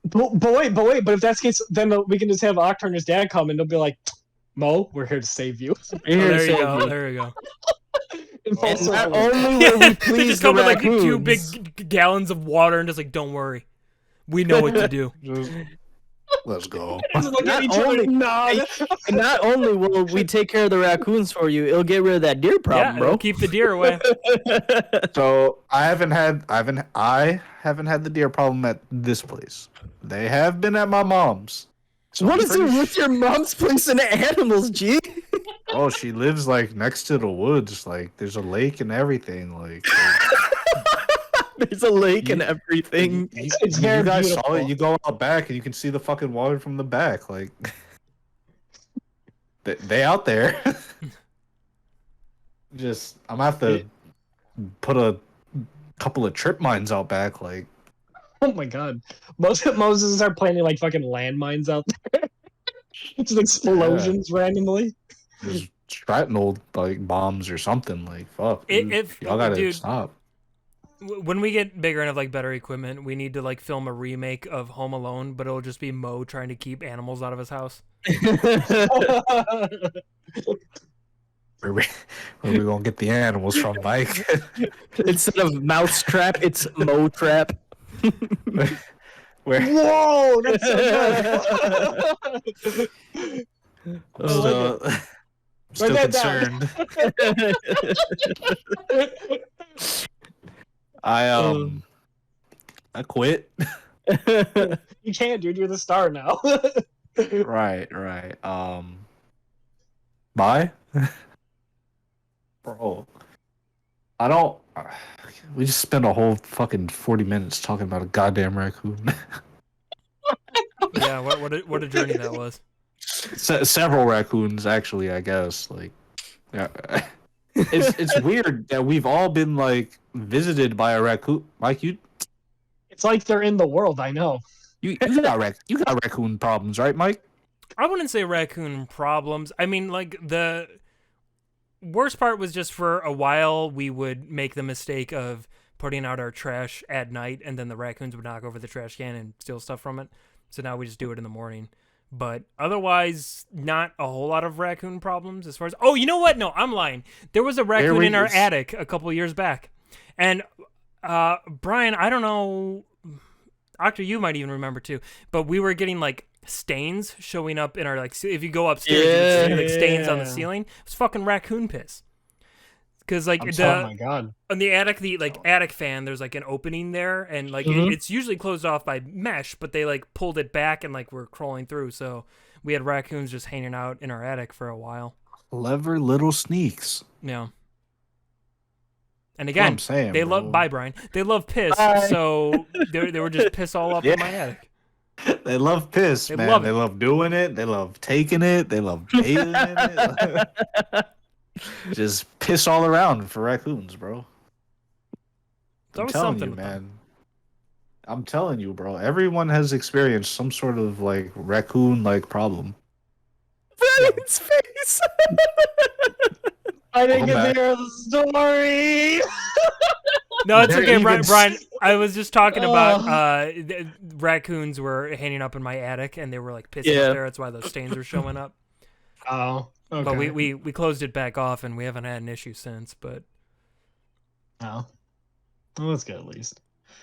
But wait, but if that's the case, then we can just have Octar and his dad come and they'll be like, Mo, we're here to save you. There you go. There you go. In full And not circle. only will we They please just the come with like 2 raccoons, big gallons of water and just like, don't worry. We know what to do. Let's go. Just look at Not each other only- and nod. and not only will we take care of the raccoons for you, it'll get rid of that deer problem, Yeah, bro. it'll keep the deer away. So I haven't had the deer problem at this place. They have been at my mom's. So What I'm is it pretty with your mom's place and animals, G? Oh, she lives like next to the woods. Like there's a lake and everything. Like There's a lake and everything. It's very you guys beautiful. saw it. You go out back and you can see the fucking water from the back. Like they out there. Just I'm gonna have to put a couple of trip mines out back. Like Oh my god. Moses are planting like fucking landmines out there. Just explosions randomly. just shrapnel like bombs or something. Like fuck. If Y'all gotta dude, stop. when we get bigger and have like better equipment, we need to like film a remake of Home Alone, but it'll just be Mo trying to keep animals out of his house. Where we gonna get the animals from, Mike? Instead of mouse trap, it's mo trap. Where Whoa, that's so good. still, still Write that down. concerned. I quit. You can't, dude. You're the star now. Right. Bye. Bro. I don't we just spent a whole fucking 40 minutes talking about a goddamn raccoon. Yeah, what a journey that was. Several raccoons, actually, I guess. Like, yeah. It's weird that we've all been like visited by a raccoon. Mike, you It's like they're in the world. I know. got raccoon problems, right, Mike? I wouldn't say raccoon problems. I mean, like, the worst part was just for a while we would make the mistake of putting out our trash at night, and then the raccoons would knock over the trash can and steal stuff from it. So now we just do it in the morning. But otherwise, not a whole lot of raccoon problems as far as... Oh, you know what? No, I'm lying. There was a raccoon in our attic a couple of years back. And, Brian, I don't know... Octa, you might even remember too. But we were getting, like, stains showing up in our, like... If you go upstairs, you can see, like, stains on the ceiling. It was fucking raccoon piss. Because, like, Oh my god. on the attic, attic fan, there's like an opening there, and like it's usually closed off by mesh, but they like pulled it back and like we're crawling through, so we had raccoons just hanging out in our attic for a while. Clever little sneaks. Yeah. And That's what again, I'm saying, they bro. love Brian. They love piss, Bye. so they were just piss all up in my attic. They love piss, They man. love They it. love doing it. They love taking it. They love bathing in it. Just piss all around for raccoons, bro. It's I'm always telling something you, with them. man. I'm telling you, bro. Everyone has experienced some sort of like raccoon-like problem. Brian's face. I didn't get Welcome to hear the story. No, it's They're okay, even- Brian. I was just talking about Oh. the raccoons were hanging up in my attic, and they were like pissing Yeah. up there. That's why those stains were showing up. Oh, okay. But we closed it back off, and we haven't had an issue since. But Oh, well, that's good at least.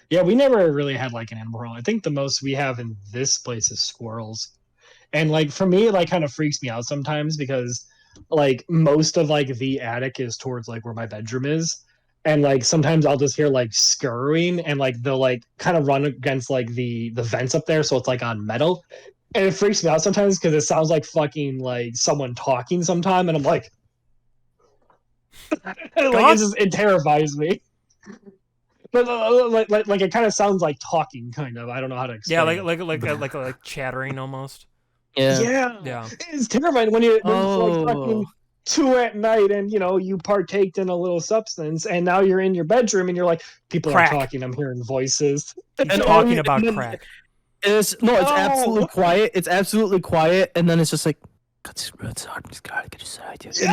Yeah, we never really had like an animal problem. I think the most we have in this place is squirrels, and like for me, it like kind of freaks me out sometimes because like most of like the attic is towards like where my bedroom is, and like sometimes I'll just hear like scurrying, and like they'll like kind of run against like the vents up there, so it's like on metal, and it freaks me out sometimes because it sounds like fucking like someone talking sometime, and I'm like, it terrifies me. But like it kind of sounds like talking, kind of. I don't know how to explain. yeah, it. like chattering almost. Yeah, Yeah. it's terrifying when it's Oh. like fucking 2 at night, and you know you partaked in a little substance, and now you're in your bedroom, and you're like, people Crack. are talking. I'm hearing voices. He's And talking only- about and then- crack. It's No. absolutely quiet. It's absolutely quiet, and then it's just like, and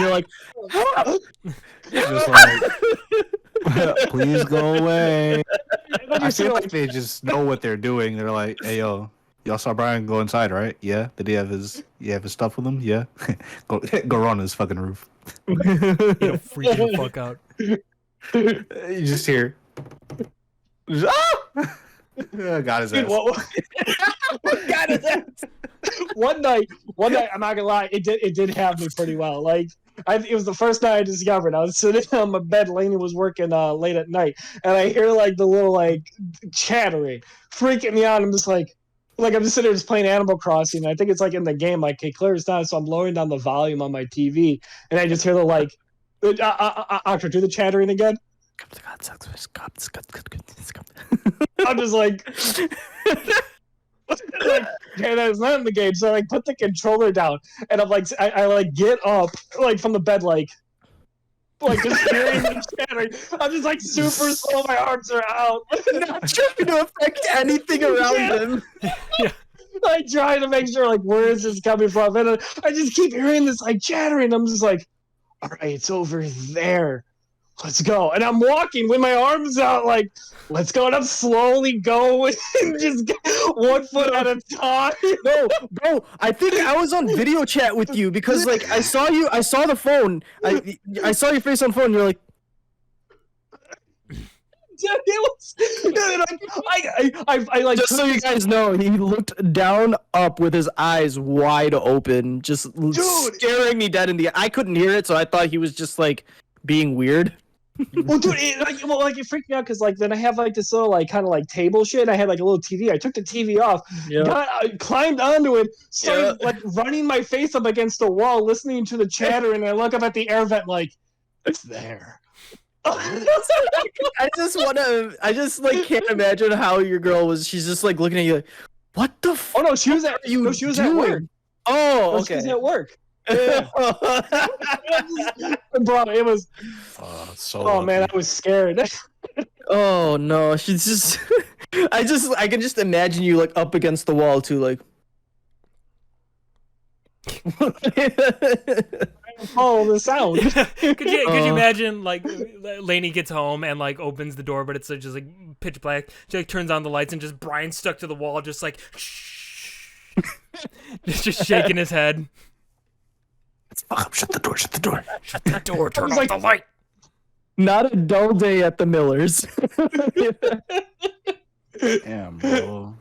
you're like, Just like, please go away. I feel like they just know what they're doing. They're like, hey yo, y'all saw Brian go inside, right? Yeah. Did he have his stuff with him? Yeah. go run his fucking roof. You know, freaking the fuck out. You just hear. Just, ah! Got his ass. Dude, what got his ass? One night, I'm not gonna lie, it did have me pretty well. Like, it was the first night I discovered. I was sitting on my bed, Lainey was working late at night, and I hear like the little like chattering, freaking me out. I'm just like I'm just sitting there just playing Animal Crossing. And I think it's like in the game, like it clears down, so I'm lowering down the volume on my TV, and I just hear the like, Octo, do the chattering again. I'm just like, okay, that's not in the game. So I like put the controller down, and I'm like, I like get up like from the bed, like just hearing the chattering. I'm just like super slow. My arms are out. not trying to affect anything around Yeah. them. I try to make sure like where is this coming from, and I just keep hearing this like chattering. I'm just like, all right, it's over there. Let's go. And I'm walking with my arms out, like, let's go. And I'm slowly going, just 1 foot at a time. No, bro, I think I was on video chat with you because like I saw the phone. I saw your face on phone. You're like, Dude, I like just so you guys know, he looked down up with his eyes wide open, just staring me dead in the eye. I couldn't hear it, so I thought he was just like being weird. Well, dude, it freaked me out because like then I have like this little like kind of like table shit. And I had like a little TV. I took the TV off, climbed onto it, started like running my face up against the wall, listening to the chatter, and I look up at the air vent like, it's there. I just like can't imagine how your girl was. She's just like looking at you like, what the Oh no, she was at you no, she was at work. doing? Oh, No, okay. she was at work. Bro, it was. So Oh man, I was scared. Oh no, she's just. I can just imagine you like up against the wall too, like. Follow the sound. could you imagine like Lainey gets home and like opens the door, but it's just like pitch black. She like turns on the lights and just Brian's stuck to the wall, just like just shaking his head. Fuck up, shut the door, shut the door. Shut the door, turn was off like- the light. Not a dull day at the Millers. Damn, bro.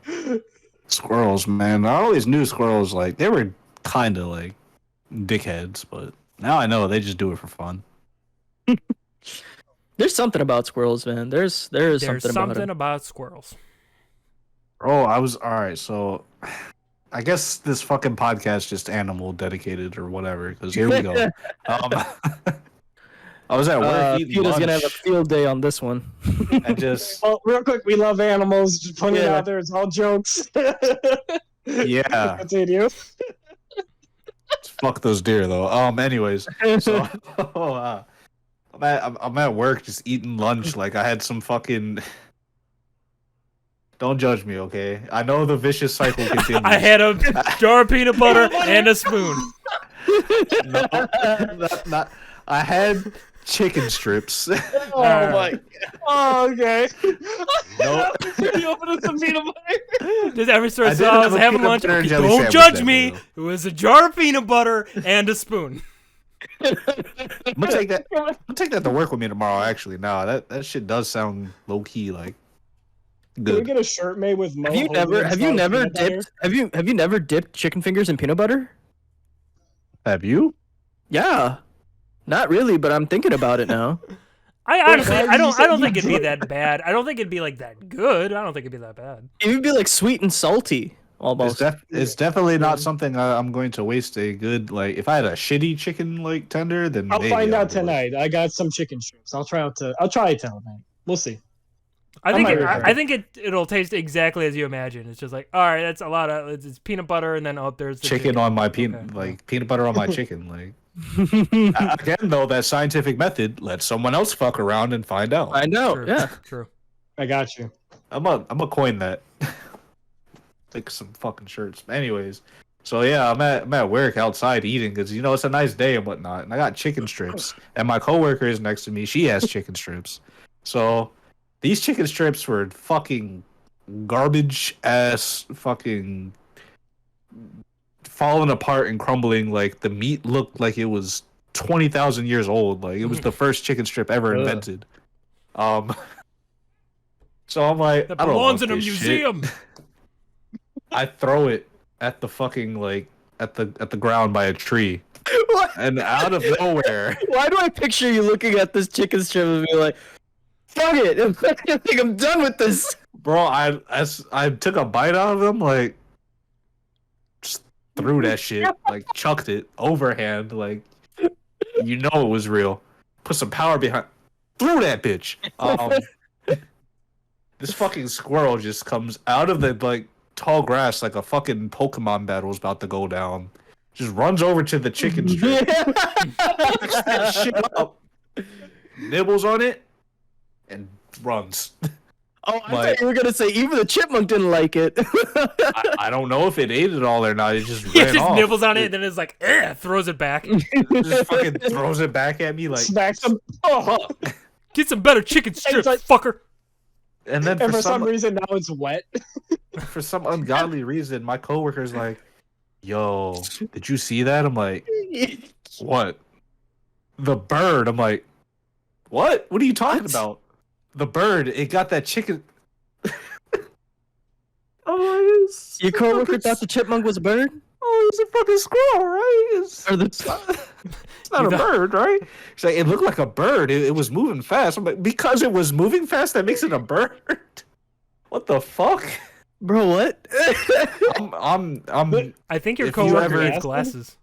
Squirrels, man. I always knew squirrels, like, they were kind of like dickheads, but now I know they just do it for fun. There's something about squirrels, man. There's something about squirrels. Bro, alright, so I guess this fucking podcast just animal dedicated or whatever, because here we go. I was at work eating Peter's lunch, gonna have a field day on this one. and just Well, real quick, we love animals. Just putting it Yeah. out there. It's all jokes. yeah, Continue. fuck those deer though. Anyways, so I'm at work just eating lunch like I had some fucking. Don't judge me, okay? I know the vicious cycle continues. I had a jar of peanut butter and a spoon. No, not. I had chicken strips. Oh my. Oh, okay. No. You opened some peanut butter. Just every store I did saw I have was a having peanut lunch. butter and Okay, jelly don't sandwich judge that me. day, It was a jar of peanut butter and a spoon. I'm gonna take that. I'm gonna take that to work with me tomorrow. Actually, no, that shit does sound low key like Can we good. get a shirt made with Mo? Have you never peanut butter? dipped have you never dipped chicken fingers in peanut butter? Have you? Yeah. Not really, but I'm thinking about it now. I honestly, why I you don't said think you it'd be did? that bad. I don't think it'd be like that good. I don't think it'd be that bad. It would be like sweet and salty almost. It's definitely not something I'm going to waste a good like. If I had a shitty chicken like tender, then I'll maybe find I'll out do it. tonight. I got some chicken strips. I'll try it tonight. We'll see. I might think regret I think it'll taste exactly as you imagine. It's just like, all right, that's a lot of it's peanut butter, and then there's the Chicken on my Okay, peanut butter on my chicken. Like again, though, that scientific method. Let someone else fuck around and find out. I know. True, Yeah. true. I got you. I'm a coin that. Like some fucking shirts. Anyways, so yeah, I'm at work outside eating because it's a nice day and whatnot, and I got chicken strips, and my coworker is next to me. She has chicken strips, so these chicken strips were fucking garbage ass, fucking falling apart and crumbling. Like the meat looked like it was 20,000 years old. Like it was the first chicken strip ever Ugh. invented. So I'm like, That I don't belongs want in a this shit. museum. I throw it at the fucking at the ground by a tree, What? and out of nowhere, Why do I picture you looking at this chicken strip and be like, fuck it, I think I'm done with this. bro, I took a bite out of them, like just threw that shit, like chucked it overhand, like it was real. Put some power behind, threw that bitch. This fucking squirrel just comes out of the tall grass like a fucking Pokemon battle is about to go down. Just runs over to the chicken strip, picks that shit up, nibbles on it, and runs. Oh, I thought you were gonna say even the chipmunk didn't like it. I don't know if it ate it all or not. It just He ran just off. nibbles on it, and then it's like, throws it back. Just fucking throws it back at me like Smacks them. Oh. Get some better chicken strips, like- fucker. And then And for some reason now it's wet. for some ungodly reason, my coworker's like, "Yo, did you see that?" I'm like, "What? The bird?" I'm like, "What? What are you talking about? The bird? It got that chicken." Oh, it's Your coworker thought the chipmunk was a bird? oh, it's a fucking squirrel, right? Or the It's not a bird, right? She's like, it looked like a bird. It was moving fast. I'm like, because it was moving fast, that makes it a bird. What the fuck? Bro, what? I'm I think your If you coworker ever- needs glasses.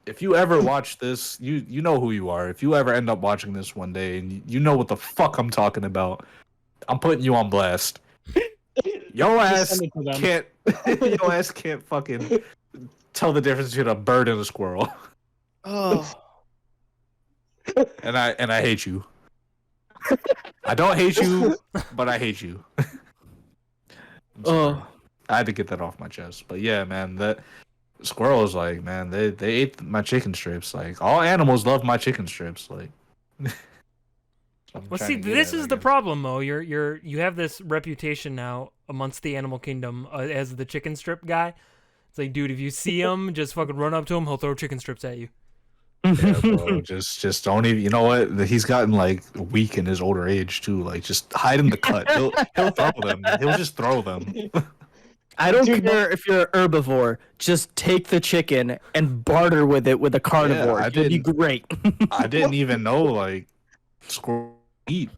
if you ever watch this, you know who you are. If you ever end up watching this one day and you know what the fuck I'm talking about, I'm putting you on blast. Your ass send it to them. can't your ass can't fucking tell the difference between a bird and a squirrel. Oh. And I hate you. I don't hate you, but I hate you. I'm sorry. Oh. I had to get that off my chest. But yeah, man, that squirrels, like, man, they ate my chicken strips. Like, all animals love my chicken strips. Like, so I'm Well, trying see, to get this at, is I the guess. problem, Mo. You have this reputation now amongst the animal kingdom as the chicken strip guy. It's like, dude, if you see him, just fucking run up to him. He'll throw chicken strips at you. Yeah, bro, just don't even. You know what? He's gotten like weak in his older age too. Like, just hide in the cut. He'll throw them. He'll just throw them. I don't Dude, care if you're an herbivore. Just take the chicken and barter with it with a carnivore. I It'd be didn't- great. I didn't even know like squirrel eat.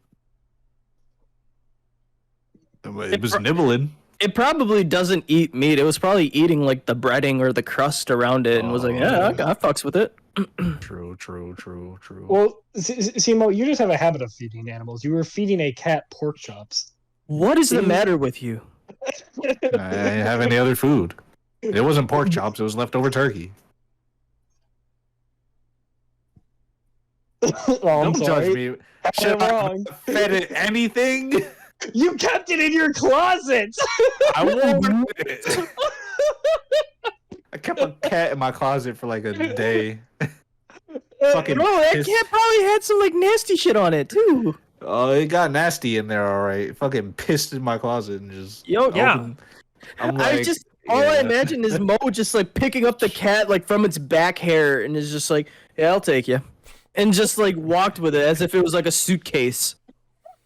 It was nibbling. It probably doesn't eat meat. It was probably eating like the breading or the crust around it and was like, yeah, I fucks with it. True. Well, Simo, you just have a habit of feeding animals. You were feeding a cat pork chops. What is the matter with you? I didn't have any other food. It wasn't pork chops. It was leftover turkey. Oh, I'm Don't sorry. judge me. I'm Should I wrong. have fed it anything? You kept it in your closet. I wanted it. I kept a cat in my closet for like a day. fucking Bro, that pissed. cat probably had some like nasty shit on it too. Oh, it got nasty in there, all right. Fucking pissed in my closet and just Yo, Yeah. opened- I'm I like, just all I yeah. imagine is Mo just like picking up the cat like from its back hair and is just like, yeah, I'll take you, and just like walked with it as if it was like a suitcase.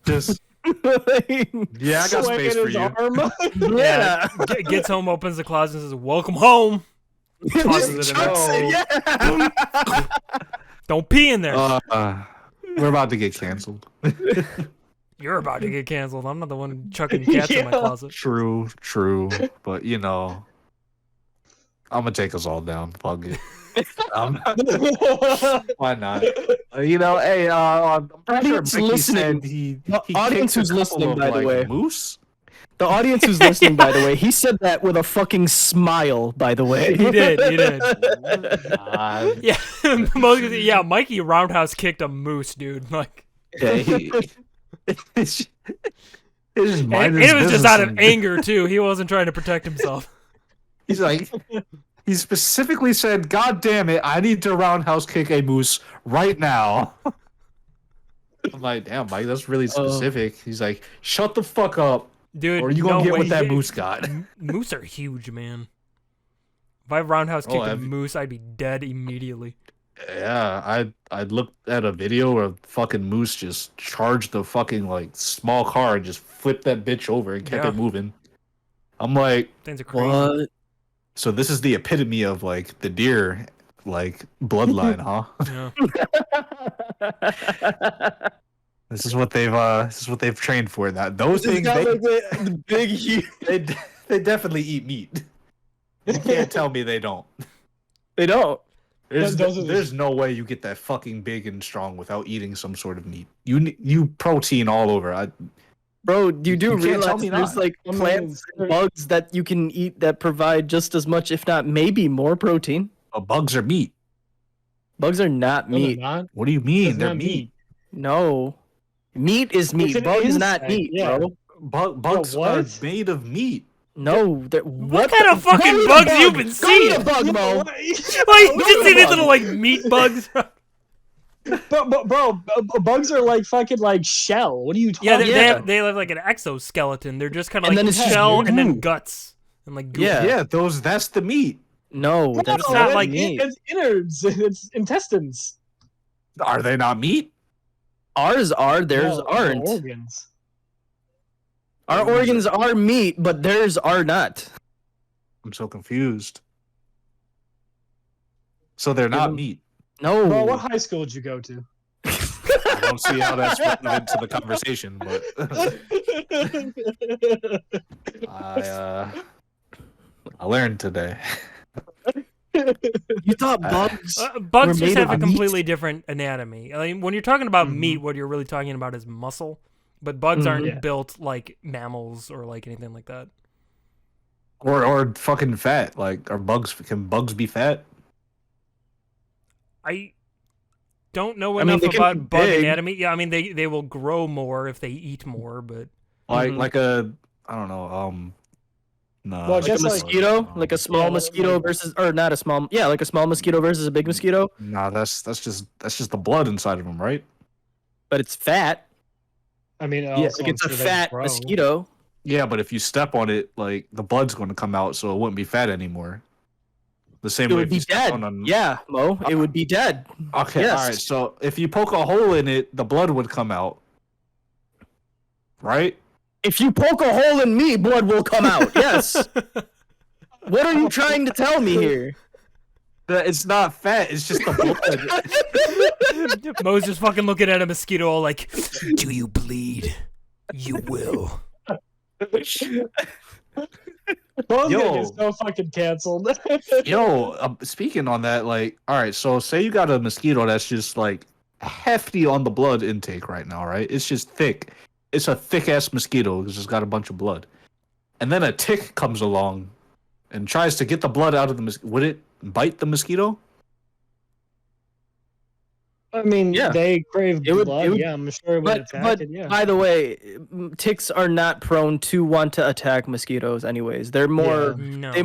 Just yeah, I got Swinging space for his you. arm. Yeah. Gets home, opens the closet, and says, "Welcome home." Tosses it in there. Chucks it, yeah. Don't pee in there. We're about to get canceled. You're about to get canceled. I'm not the one chucking cats in my Yeah. closet. True, but you know, I'm gonna take us all down. Fuck it. Why not? You know, hey, I'm pretty sure Audience Mickey listening. said he Audience kicked a who's couple listening, of, by the like, way. moose. The audience who's listening, by the way, he said that with a fucking smile. By the way, He did. He did. God. Yeah, Mikey roundhouse kicked a moose, dude. Like, Yeah, it's just mind and his it was just business out of and- anger too. He wasn't trying to protect himself. He's like, he specifically said, "God damn it, I need to roundhouse kick a moose right now." I'm like, damn, Mike, that's really specific. He's like, shut the fuck up, Dude, or you gonna no get way. what that moose got. Moose are huge, man. If I roundhouse kicked a have you- moose, I'd be dead immediately. Yeah, I looked at a video where a fucking moose just charged the fucking like small car and just flipped that bitch over and kept Yeah. it moving. I'm like, Things are crazy. what? so this is the epitome of like the deer like bloodline, huh? Yeah. This is what they've trained for. That those This things guy they, like the big huge. they definitely eat meat. You can't tell me they don't. They don't. There's no way you get that fucking big and strong without eating some sort of meat. You protein all over. Bro, you do You can't tell realize me there's not. like I mean, plants and bugs that you can eat that provide just as much, if not maybe more protein. Bugs are meat. Bugs are not No, they're meat. not. What do you mean? It's They're not meat. No. Meat is meat. an Bug is not insect, meat, yeah. bro. Bugs are what? made of meat. No. What kind of fucking bugs you been Go seeing? to the bug, Mo. Like, you just see these little like meat bugs. But bro, bugs are like fucking like shell. What are you talking Yeah, about? they have like an exoskeleton. They're just kind of And like then it's just shell and then goo. guts and like goo. Yeah. That's the meat. No, No, that's not it's like meat. It's innards. It's intestines. Are they not meat? Ours are, theirs No, aren't. organs. Our organs are meat, but theirs are not. I'm so confused. So they're not meat. No. Bro, what high school did you go to? I don't see how that's relevant to the conversation, but I learned today. You thought bugs? Bugs We're just made have a of meat? completely different anatomy. I mean, when you're talking about Mhm. meat, what you're really talking about is muscle. But bugs aren't Yeah. built like mammals or like anything like that. Or fucking fat. Like, can bugs be fat? I don't know I mean, enough they can about be bug big. anatomy. Yeah, I mean they will grow more if they eat more, but Like Mhm. like a I don't know, no. Well, Like a just like- mosquito? Like a small Yeah, mosquito like- versus, or not a small, yeah, like a small mosquito versus a big mosquito, Nah, that's just the blood inside of them, right? but it's fat. I mean, Yeah, also, like it's I'm a sure they fat grow. mosquito. Yeah, but if you step on it, like the blood's going to come out, so it wouldn't be fat anymore. The same It way would if be you step dead. on a... Yeah, Mo, it would be dead. Okay, Yes. all right. So if you poke a hole in it, the blood would come out, right? If you poke a hole in me, blood will come out. Yes. What are you trying to tell me here? That it's not fat. It's just the blood. Mo's just fucking looking at a mosquito all like, "Do you bleed? You will." Bo's Yo. gonna get so fucking canceled. Yo, speaking on that, like, all right. So say you got a mosquito that's just like hefty on the blood intake right now, right? It's just thick. It's a thick ass mosquito. It's just got a bunch of blood, and then a tick comes along and tries to get the blood out of the mosquito. Would it bite the mosquito? I mean, Yeah. they crave It would- blood. it would- Yeah, I'm sure it would attack But it. Yeah. by the way, ticks are not prone to want to attack mosquitoes. Anyways, they're more. No. They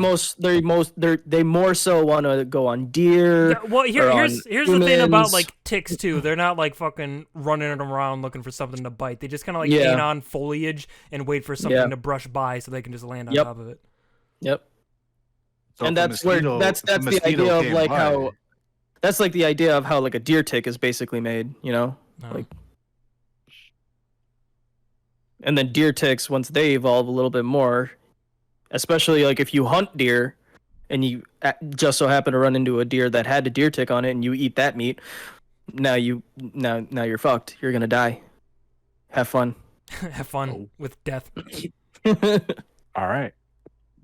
more so want to go on deer. Yeah, well, or on here's the thing about humans. like ticks too. They're not like fucking running around looking for something to bite. They just kind of like Yeah. lean on foliage and wait for something Yeah. to brush by so they can just land on Yep. top of it. Yep. So And if a that's where mosquito- that's if a the mosquito idea of came like by- how that's like the idea of how like a deer tick is basically made, you know? No. Like- And then deer ticks, once they evolve a little bit more, especially like if you hunt deer and you just so happen to run into a deer that had a deer tick on it and you eat that meat, now you're fucked. You're gonna die. Have fun. Have fun Oh. with death. All right.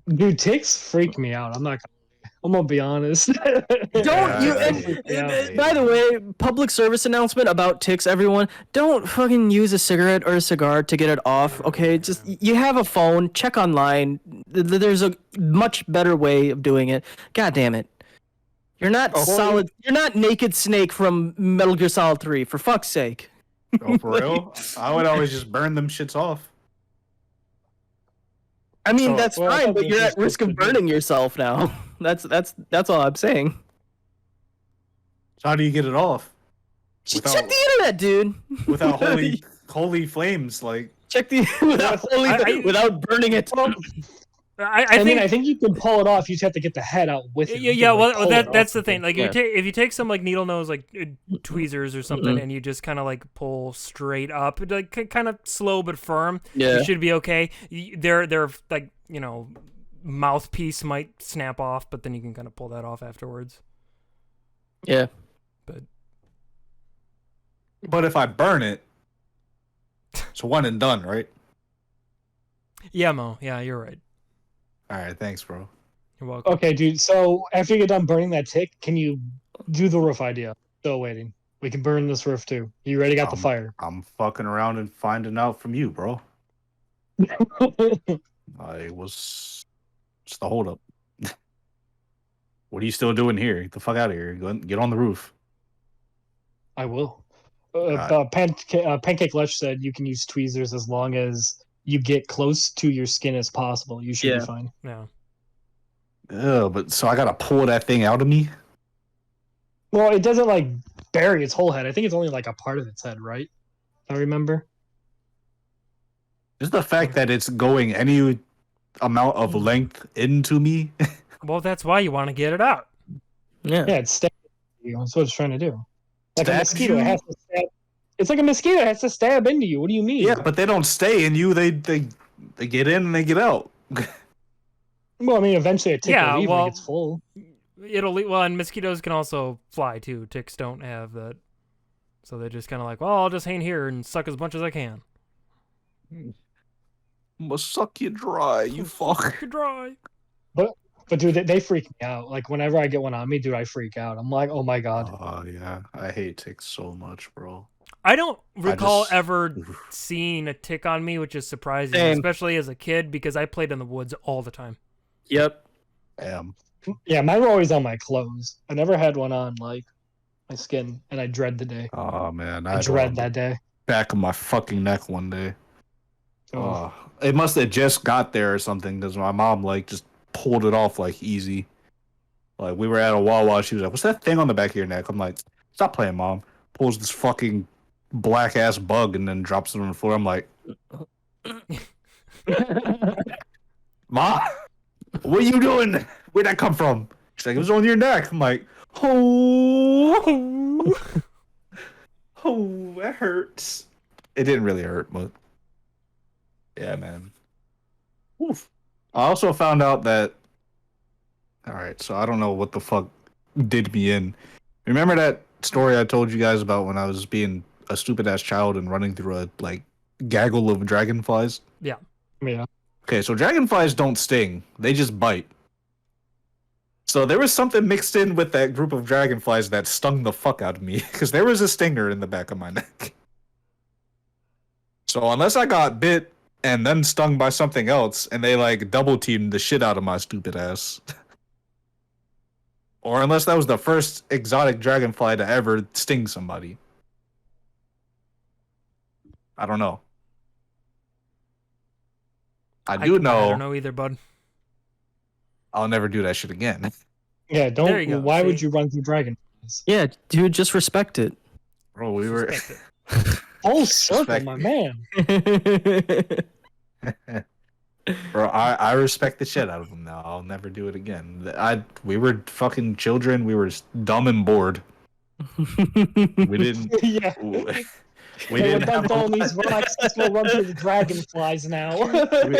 Dude, ticks freak me out. I'm gonna be honest. Don't you? Yeah. By the way, public service announcement about ticks, everyone. Don't fucking use a cigarette or a cigar to get it off. Okay, just you have a phone. Check online. There's a much better way of doing it. God damn it! You're not Oh. solid. You're not Naked Snake from Metal Gear Solid 3. For fuck's sake. Oh, for real? I would always just burn them shits off. I mean, So- that's Well, I fine, thought but this you're was at risk of supposed to be- burning yourself now. That's all I'm saying. So how do you get it off? Check Without- the internet, dude. Without holy flames, like Check the without, without burning it. I mean, I think you can pull it off. You just have to get the head out with it. Yeah, You yeah. can, like, Well, pull it that's off the thing. Like, Yeah. if you take some like needle nose like tweezers or something, Mhm. and you just kind of like pull straight up, like kind of slow but firm, Yeah. you should be okay. Their like mouthpiece might snap off, but then you can kind of pull that off afterwards. Yeah. but if I burn it, it's one and done, right? Yeah, Mo. Yeah, you're right. All right, thanks, bro. You're welcome. Okay, dude. So after you get done burning that tick, can you do the roof idea? Still waiting. We can burn this roof too. You already got the fire. I'm fucking around and finding out from you, bro. I was just the holdup. What are you still doing here? Get the fuck out of here. Get on the roof. I will. Pancake Lush said you can use tweezers as long as you get close to your skin as possible. You should Yeah. be fine. Yeah. Ugh, but so I gotta pull that thing out of me? Well, it doesn't like bury its whole head. I think it's only like a part of its head, right? I remember. Just the fact that it's going any amount of length into me. Well, that's why you want to get it out. Yeah. Yeah, it's stabbing you. That's what it's trying to do. Like a Stabs mosquito, you? it has to stab. It's like a mosquito. It has to stab into you. What do you mean? Yeah, but they don't stay in you. They get in and they get out. Well, I mean, eventually a tick Yeah, will leave well- when it gets full. Well, and mosquitoes can also fly too. Ticks don't have that, so they're just kind of like, well, I'll just hang here and suck as much as I can. I'm gonna suck you dry, you fuck. You're dry. But dude, they freak me out. Like whenever I get one on me, dude, I freak out. I'm like, oh my god. Oh yeah, I hate ticks so much, bro. I don't recall just- ever seeing a tick on me, which is surprising, Same. especially as a kid because I played in the woods all the time. Yep. Damn. Yeah, mine were always on my clothes. I never had one on like my skin, and I dread the day. Oh man, I had one dread on that day. the back of my fucking neck one day. Oh. It must have just got there or something because my mom like just pulled it off like easy. Like we were at a Wawa, she was like, "What's that thing on the back of your neck?" I'm like, "Stop playing, mom." Pulls this fucking black ass bug and then drops it on the floor. I'm like, "Mom, what are you doing? Where'd that come from?" She's like, "It was on your neck." I'm like, "Oh, oh, that hurts." It didn't really hurt, but yeah, man. Oof. I also found out that. All right, so I don't know what the fuck did me in. Remember that story I told you guys about when I was being a stupid ass child and running through a like gaggle of dragonflies? Yeah. Okay, so dragonflies don't sting; they just bite. So there was something mixed in with that group of dragonflies that stung the fuck out of me because there was a stinger in the back of my neck. So unless I got bit and then stung by something else, and they like double teamed the shit out of my stupid ass, Or unless that was the first exotic dragonfly to ever sting somebody. I don't know. I I don't know know either, bud. I'll never do that shit again. Yeah, There you go, why would see? you run through dragonflies? Yeah, dude, just respect it. Bro, we were Respect it. Full circle, Respect. my man. Bro, I respect the shit out of them now. I'll never do it again. We were fucking children. We were dumb and bored. We didn't. Yeah. We didn't have a all lot. these rocks. Let's go run through the dragonflies now. We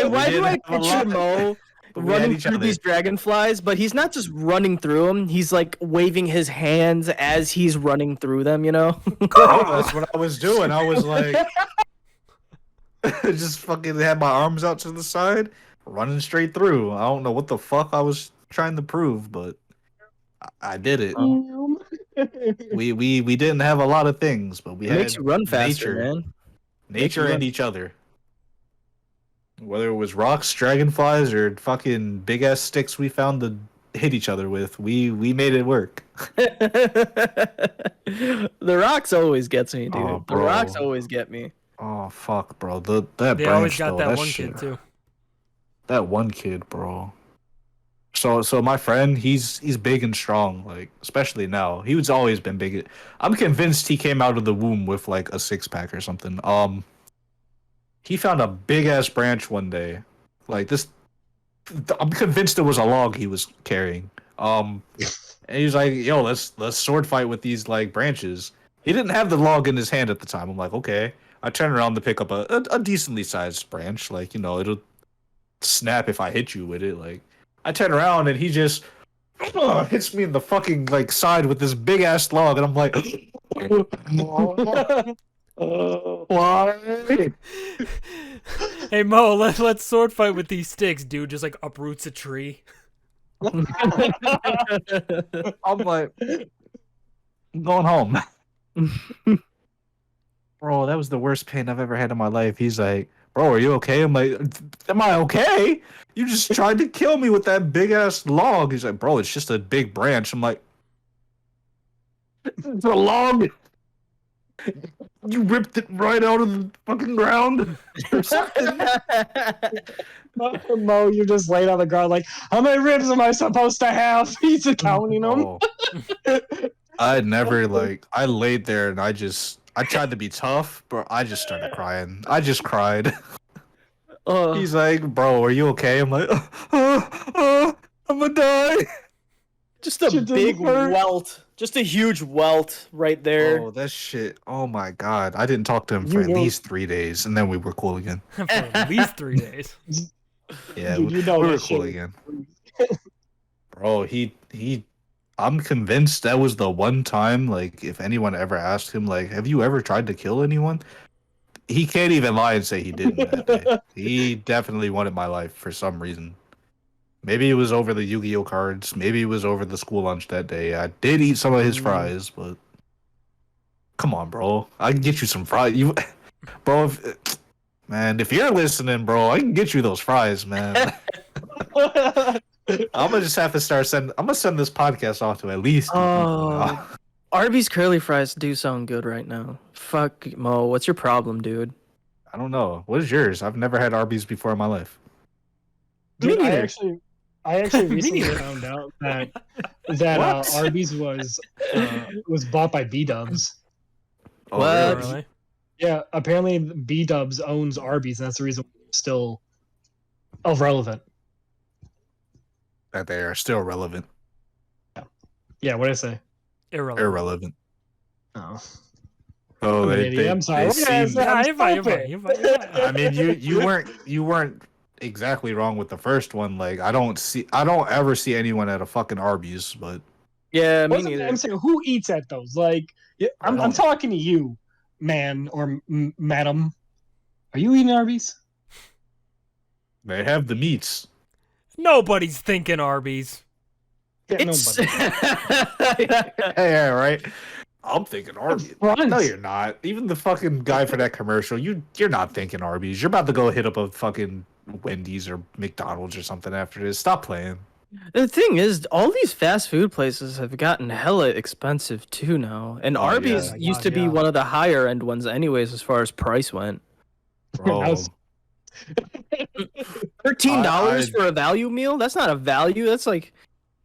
Why do didn't I have a picture lot. Mo We had running each through other. these dragonflies, but he's not just running through them, he's like waving his hands as he's running through them, you know? That's what I was doing. I was like, just fucking had my arms out to the side, running straight through. I don't know what the fuck I was trying to prove, but I did it. We didn't have a lot of things, but we It had makes you run faster, nature, man. nature run. and each other. Whether it was rocks, dragonflies, or fucking big ass sticks we found to hit each other with, we made it work. The rocks always gets me, dude. Oh, The rocks bro. always get me. Oh fuck, bro. That They branch always got though, that that one shit. kid too. That one kid, bro. So my friend, he's big and strong, like especially now. He's always been big. I'm convinced he came out of the womb with like a 6-pack or something. He found a big ass branch one day. Like this I'm convinced it was a log he was carrying. And he's like, "Yo, let's sword fight with these like branches." He didn't have the log in his hand at the time. I'm like, "Okay." I turn around to pick up a decently sized branch, like, it'll snap if I hit you with it. Like, I turn around and he just hits me in the fucking like side with this big ass log, and I'm like, why? Hey Mo, let's sword fight with these sticks, dude. Just like uproots a tree. I'm like, I'm going home. Bro, that was the worst pain I've ever had in my life. He's like, "Bro, are you okay?" I'm like, "Am I okay? You just tried to kill me with that big ass log." He's like, "Bro, it's just a big branch." I'm like, "It's a log. You ripped it right out of the fucking ground or something." Mo, you just laid on the ground like, how many ribs am I supposed to have? He's counting them. Oh. I never I laid there and I tried to be tough, but I just started crying. I just cried. He's like, "Bro, are you okay?" I'm like, I'm gonna die." Just a Shit big doesn't hurt. welt. Just a huge welt right there. Oh, that shit. Oh my god. I didn't talk to him You for at know- least 3 days, and then we were cool again. For at least 3 days. Yeah, Dude, you know we that were shit cool was again. Bro, I'm convinced that was the one time, like, if anyone ever asked him, like, "Have you ever tried to kill anyone?" He can't even lie and say he didn't that day. He definitely wanted my life for some reason. Maybe it was over the Yu-Gi-Oh cards. Maybe it was over the school lunch that day. I did eat some of his fries, but come on, bro. I can get you some fries. Bro, if you're listening, bro, I can get you those fries, man. I'm gonna just have to I'm gonna send this podcast off to at least 2 people now. Arby's curly fries do sound good right now. Fuck, Mo, what's your problem, dude? I don't know. What is yours? I've never had Arby's before in my life. Dude, Me I neither. actually Me recently neither. found out that What? Arby's was bought by B Dubs. Oh, What? Oh, really? really? Yeah, apparently B Dubs owns Arby's, and that's the reason it's still irrelevant. That they are still relevant. Yeah, what did I say? Irrelevant. Irrelevant. Oh, Oh, I'm an they, idiot. they, I'm sorry. they What did I seem- say? Yeah, I'm you're fine, you're stupid. fine, you're fine, you're fine. I mean, you weren't exactly wrong with the first one. Like, I don't ever see anyone at a fucking Arby's, but Yeah, me Wasn't- neither. I'm saying, who eats at those? Like, I'm don't. talking to you, man or madam. Are you eating Arby's? they have the meats. Nobody's thinking Arby's. Yeah, It's nobody. Yeah, right. I'm thinking Arby's. Front. No, you're not. Even the fucking guy for that commercial, you're not thinking Arby's. You're about to go hit up a fucking Wendy's or McDonald's or something after this. Stop playing. The thing is, all these fast food places have gotten hella expensive too now. And Oh, Arby's yeah. used to be Yeah. one of the higher end ones anyways as far as price went. Bro, was- $13 I- for a value meal? That's not a value. That's like,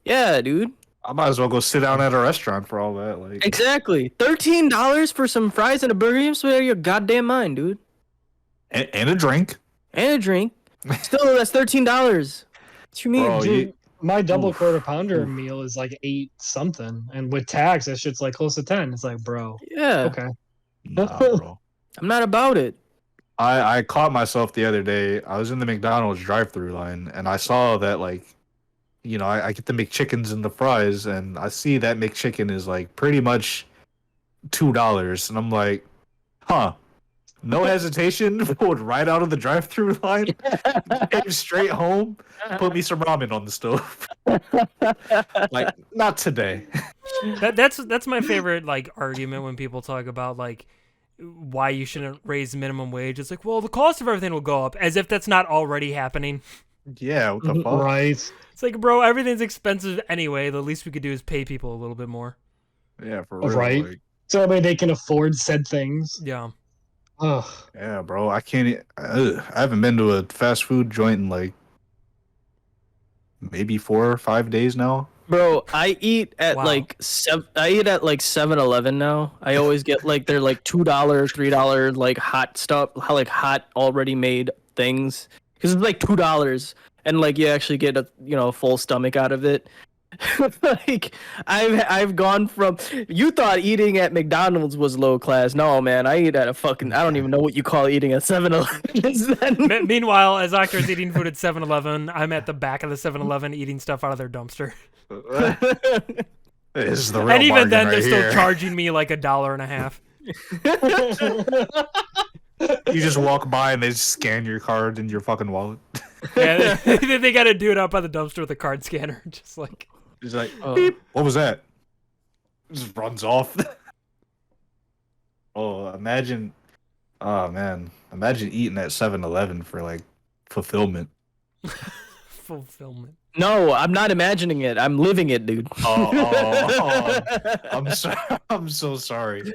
yeah, dude. I might as well go sit down at a restaurant for all that. Like, Exactly. $13 for some fries and a burger? You swear your goddamn mind, dude. and a drink. And a drink. Still, that's $13. What you mean? Bro, Dude, my double Oof. quarter pounder Oof. meal is like 8 something, and with tax, that shit's like close to 10. It's like, bro, Yeah. okay. Nah, bro. I'm not about it. I caught myself the other day. I was in the McDonald's drive-through line, and I saw that, like, you know, I get the McChickens and the fries, and I see that McChicken is like pretty much $2, and I'm like, huh. No hesitation, pulled right out of the drive-through line, came straight home, put me some ramen on the stove. Like, not today. That's my favorite like argument when people talk about like why you shouldn't raise minimum wage. It's like, well, the cost of everything will go up, as if that's not already happening. Yeah, what the fuck? Right. It's like, bro, everything's expensive anyway. The least we could do is pay people a little bit more. Yeah, for real. Right. Like, So that way they can afford said things. Yeah. Ugh. yeah, bro. I can't. I haven't been to a fast food joint in like maybe 4 or 5 days now. Bro, I eat at Wow. like 7-Eleven now. I always get like they're like $2, $3 like hot stuff, like hot already made things. Because it's like $2 and like you actually get a a full stomach out of it. Like I've gone from, you thought eating at McDonald's was low class. No, man, I eat at a fucking, I don't even know what you call eating at 7-Eleven. Meanwhile, as Octor's eating food at 7-Eleven, I'm at the back of the 7-Eleven eating stuff out of their dumpster. This is the real And even bargain then, right they're still here. charging me like $1.50. You just walk by and they just scan your card in your fucking wallet. Yeah, they got to do it up by the dumpster with a card scanner, just like. It's like, Oh. beep. What was that? Just runs off. Oh, imagine. Oh man, imagine eating at 7-Eleven for like fulfillment. Fulfillment. No, I'm not imagining it. I'm living it, dude. Oh, I'm sorry. I'm so sorry.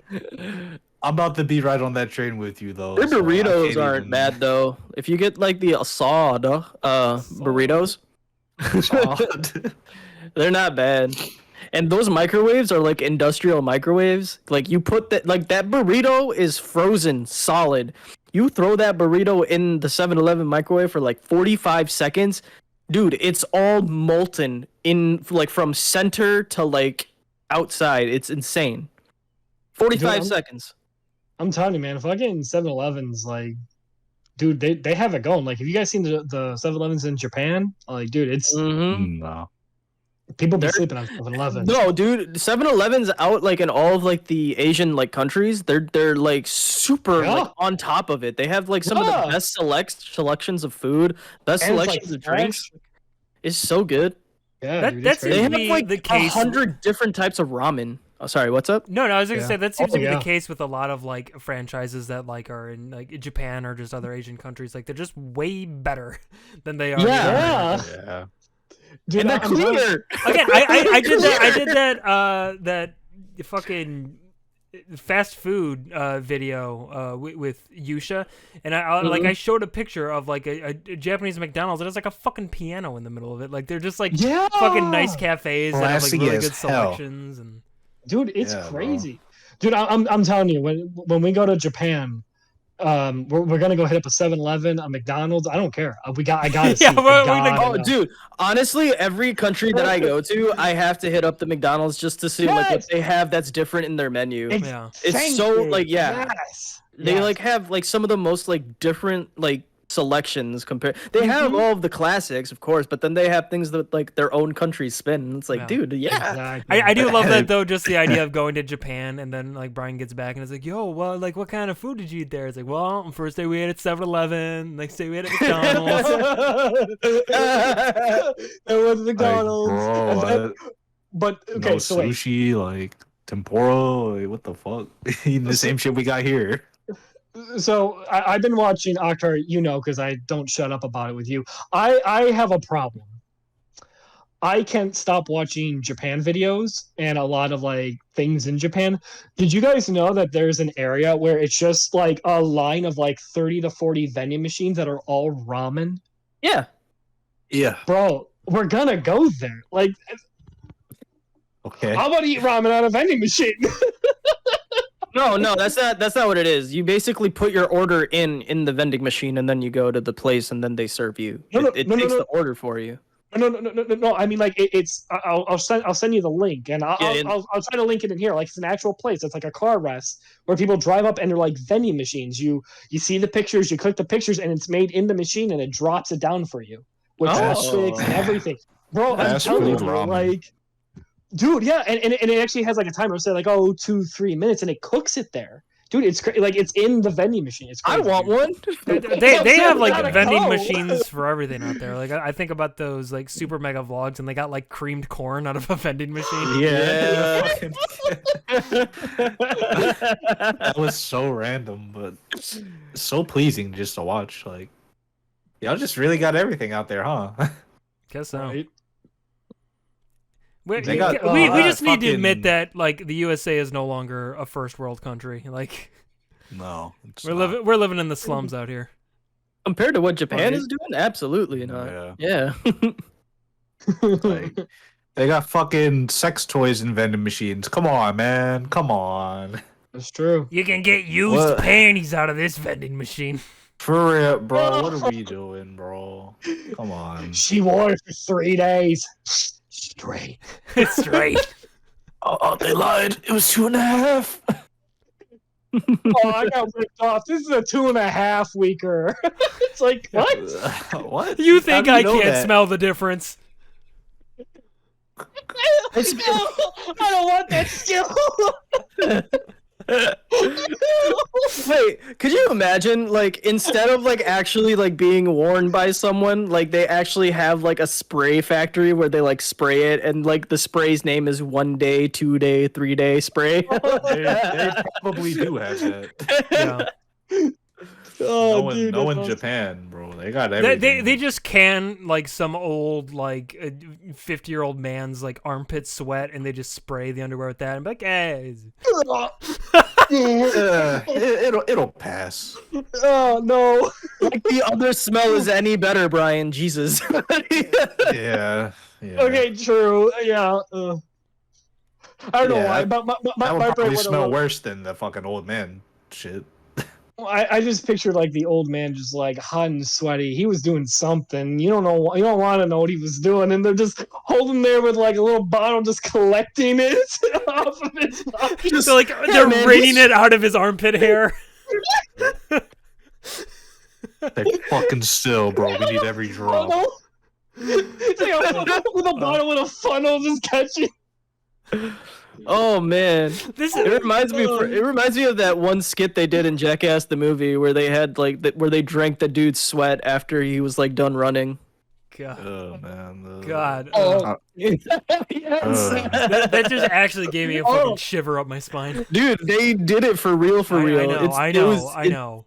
I'm about to be right on that train with you though. Their so I burritos can't aren't even- bad though. If you get like the asada burritos, they're not bad. And those microwaves are like industrial microwaves. Like you put that, like that burrito is frozen solid. You throw that burrito in the 7-Eleven microwave for like 45 seconds. Dude, it's all molten in like from center to like outside. It's insane. 45 Dude, seconds. I'm telling you, man, if I get in 7-Elevens, like, dude, they have it going. Like, have you guys seen the 7-Elevens in Japan? Like, dude, it's Mm-hmm. No. people be They're- sleeping on 7-Elevens. No, dude, 7-Eleven's out like in all of like the Asian like countries. They're like super Yeah. like on top of it. They have like some of Yeah. the best selections of food, best And it's, like, selections of drinks. fresh. It's so good. Yeah, That- dude, that's it's They Seems crazy. to have be like the case- 100 different types of ramen. Oh, sorry, what's up? No, I was gonna Yeah. say that seems Oh, to be yeah. the case with a lot of like franchises that like are in like Japan or just other Asian countries. Like they're just way better than they are. here. Yeah. Yeah. Dude, And they're I'm telling- cleaner. Again, I did that. I did that. That fucking fast food video with Yusha, and I showed a picture of like a Japanese McDonald's. It has like a fucking piano in the middle of it. Like they're just like Yeah. fucking nice cafes that have like Classy really as good hell. selections and. Dude, it's Yeah, bro. crazy. Dude, I'm telling you, when we go to Japan, we're gonna go hit up a 7-Eleven, a McDonald's. I don't care. I gotta Yeah, see. we're gonna Gotta go- Oh, know. dude, honestly, every country that I go to, I have to hit up the McDonald's just to see like what Yes. they have that's different in their menu. Yeah. It's Thank so, you. like, yeah. Yes. They Yes. like have like some of the most like different like selections compared. They have Mhm. all of the classics, of course, but then they have things that like their own countries spin. And it's like, Yeah. dude, yeah. Exactly. I do love that though, just the idea of going to Japan and then like Brian gets back and it's like, yo, well, like what kind of food did you eat there? It's like, well, first day we ate at 7-Eleven, next day we ate at McDonald's. It was McDonald's. Like, bro, But no okay, so wait. sushi, like tempura. Like, what the fuck? Eating the same shit we got here. So I've been watching Akhtar, because I don't shut up about it with you. I have a problem. I can't stop watching Japan videos and a lot of like things in Japan. Did you guys know that there's an area where it's just like a line of like 30 to 40 vending machines that are all ramen? Yeah. Yeah. Bro, we're gonna go there. Like, Okay. I'm gonna eat ramen on a vending machine. No, that's not what it is. You basically put your order in the vending machine, and then you go to the place, and then they serve you. It takes the order for you. No. I mean, like I'll send you the link, and I'll try to link it in here. Like it's an actual place. It's like a car rest where people drive up, and they're like vending machines. You see the pictures, you click the pictures, and it's made in the machine, and it drops it down for you with chopsticks and everything. Bro, I'm telling you, like, dude, yeah, and it actually has like a timer. Say like 2-3 minutes, and it cooks it there. Dude, it's like it's in the vending machine. It's crazy, I want one. They have like vending machines for everything out there. Like I think about those like super mega vlogs, and they got like creamed corn out of a vending machine. Yeah. That was so random, but so pleasing just to watch. Like, y'all just really got everything out there, huh? Guess so. Right? We They got- we just need to fucking- admit that like the USA is no longer a first world country. Like No, it's we're not. living in the slums out here. Compared to what Japan Right. is doing, absolutely not. Yeah. Yeah. Like, they got fucking sex toys in vending machines. Come on, man. Come on. That's true. You can get used What? panties out of this vending machine. For real, bro. What are we doing, bro? Come on. She wore it for 3 days straight. It's straight. Oh, they lied. It was 2.5. Oh, I got ripped off. This is a 2.5 weeker. It's like what? What? You think How I do you know can't that? smell the difference? I don't want that still. Wait, could you imagine, like, instead of like actually like being worn by someone, like they actually have like a spray factory where they like spray it, and like the spray's name is 1 day, 2 day, 3 day spray. They probably do have that. Yeah. Oh, dude, no that's in awesome. Japan, bro. They got They, everything. they just can like some old like 50-year-old man's like armpit sweat, and they just spray the underwear with that and be like, hey. It'll pass. Oh no. Like the other smell is any better, Brian. Jesus. Yeah. Okay, true. Yeah. I don't know Yeah, why, but my That would brain probably went a smell little- worse than the fucking old man shit. I just pictured like the old man just like hot and sweaty. He was doing something. You don't know. You don't want to know what he was doing, and they're just holding there with like a little bottle, just collecting it off of his body. So like they're man, raining it out of his armpit hair. They fucking still, bro. We need every drop. Funnel. It's like a funnel with a bottle with a funnel just catching. Oh man. This It is reminds me of that one skit they did in Jackass the movie where they had like where they drank the dude's sweat after he was like done running. God. Oh man. God. Yes. That just actually gave me a fucking shiver up my spine. Dude, they did it for real, I real. know. It's- I it know. was- I know.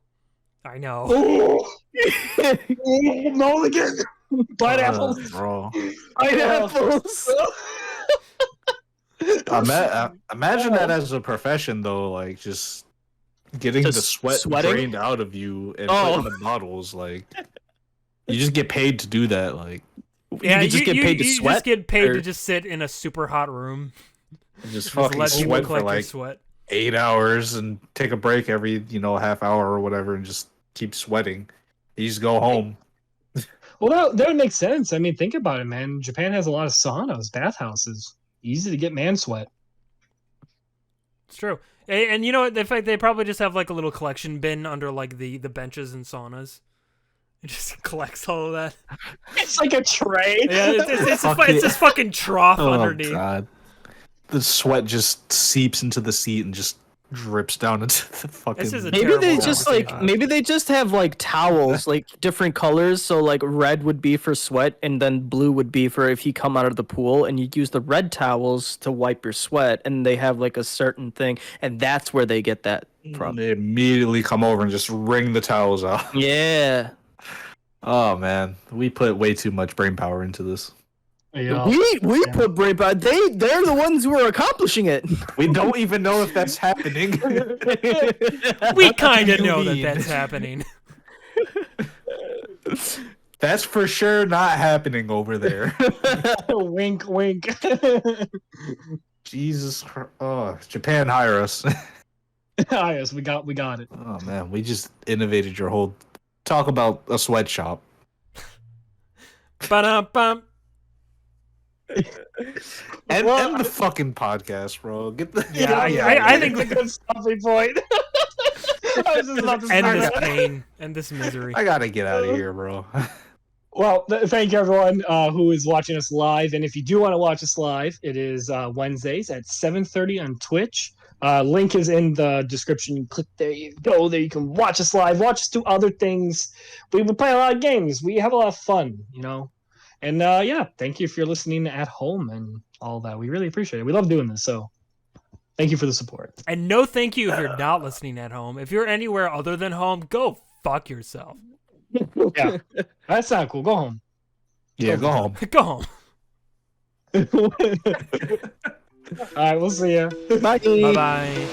I know. Oh, no again. Pineapples. Bro. Pineapples. Imagine that as a profession, though. Like just getting Just the sweat sweating? drained out of you and Oh. put in the bottles. Like you just get paid to do that. Like Yeah, you just get paid to you sweat. just get paid or- to just sit in a super hot room. just Just fucking let people sweat for collect your like sweat. 8 hours and take a break every half hour or whatever and just keep sweating. You just go home. Well, that would make sense. I mean, think about it, man. Japan has a lot of saunas, bathhouses. Easy to get man sweat. It's true. And you know what? In fact, they probably just have like a little collection bin under like the benches and saunas. It just collects all of that. It's like a tray. Yeah, it's this fucking trough underneath. God. The sweat just seeps into the seat and just drips down into the fucking. This is a Maybe terrible they just conversation. maybe they just have like towels, like different colors. So like red would be for sweat, and then blue would be for if you come out of the pool, and you use the red towels to wipe your sweat, and they have like a certain thing, and that's where they get that from. They immediately come over and just wring the towels out. Yeah. Oh man, we put way too much brain power into this. Yeah. We put Brainpod. They're the ones who are accomplishing it. We don't even know if that's happening. We kind of you know that mean? that's happening. That's for sure not happening over there. Wink, wink. Jesus Christ. Oh, Japan, hire us. Ah, yes, we got it. Oh, man. We just innovated your whole... Talk about a sweatshop. Ba-dum-bum. And Well, the fucking podcast, bro. Get the... Yeah, I think it's a good stopping point. I was just about to End start this that. pain and this misery. I gotta get out of here, bro. Well, thank you everyone who is watching us live, and if you do want to watch us live, it is Wednesdays at 7:30 on Twitch. Link is in the description. You click there, you go there. You can watch us live. Watch us do other things. We play a lot of games. We have a lot of fun, you know. And yeah, thank you if you're listening at home and all that. We really appreciate it. We love doing this, so thank you for the support. And no thank you if you're not listening at home. If you're anywhere other than home, go fuck yourself. Yeah, that's not cool. Go home. Yeah, go home. Go home. All right, we'll see you. Bye. Bye-bye.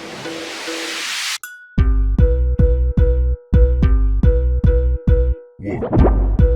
One.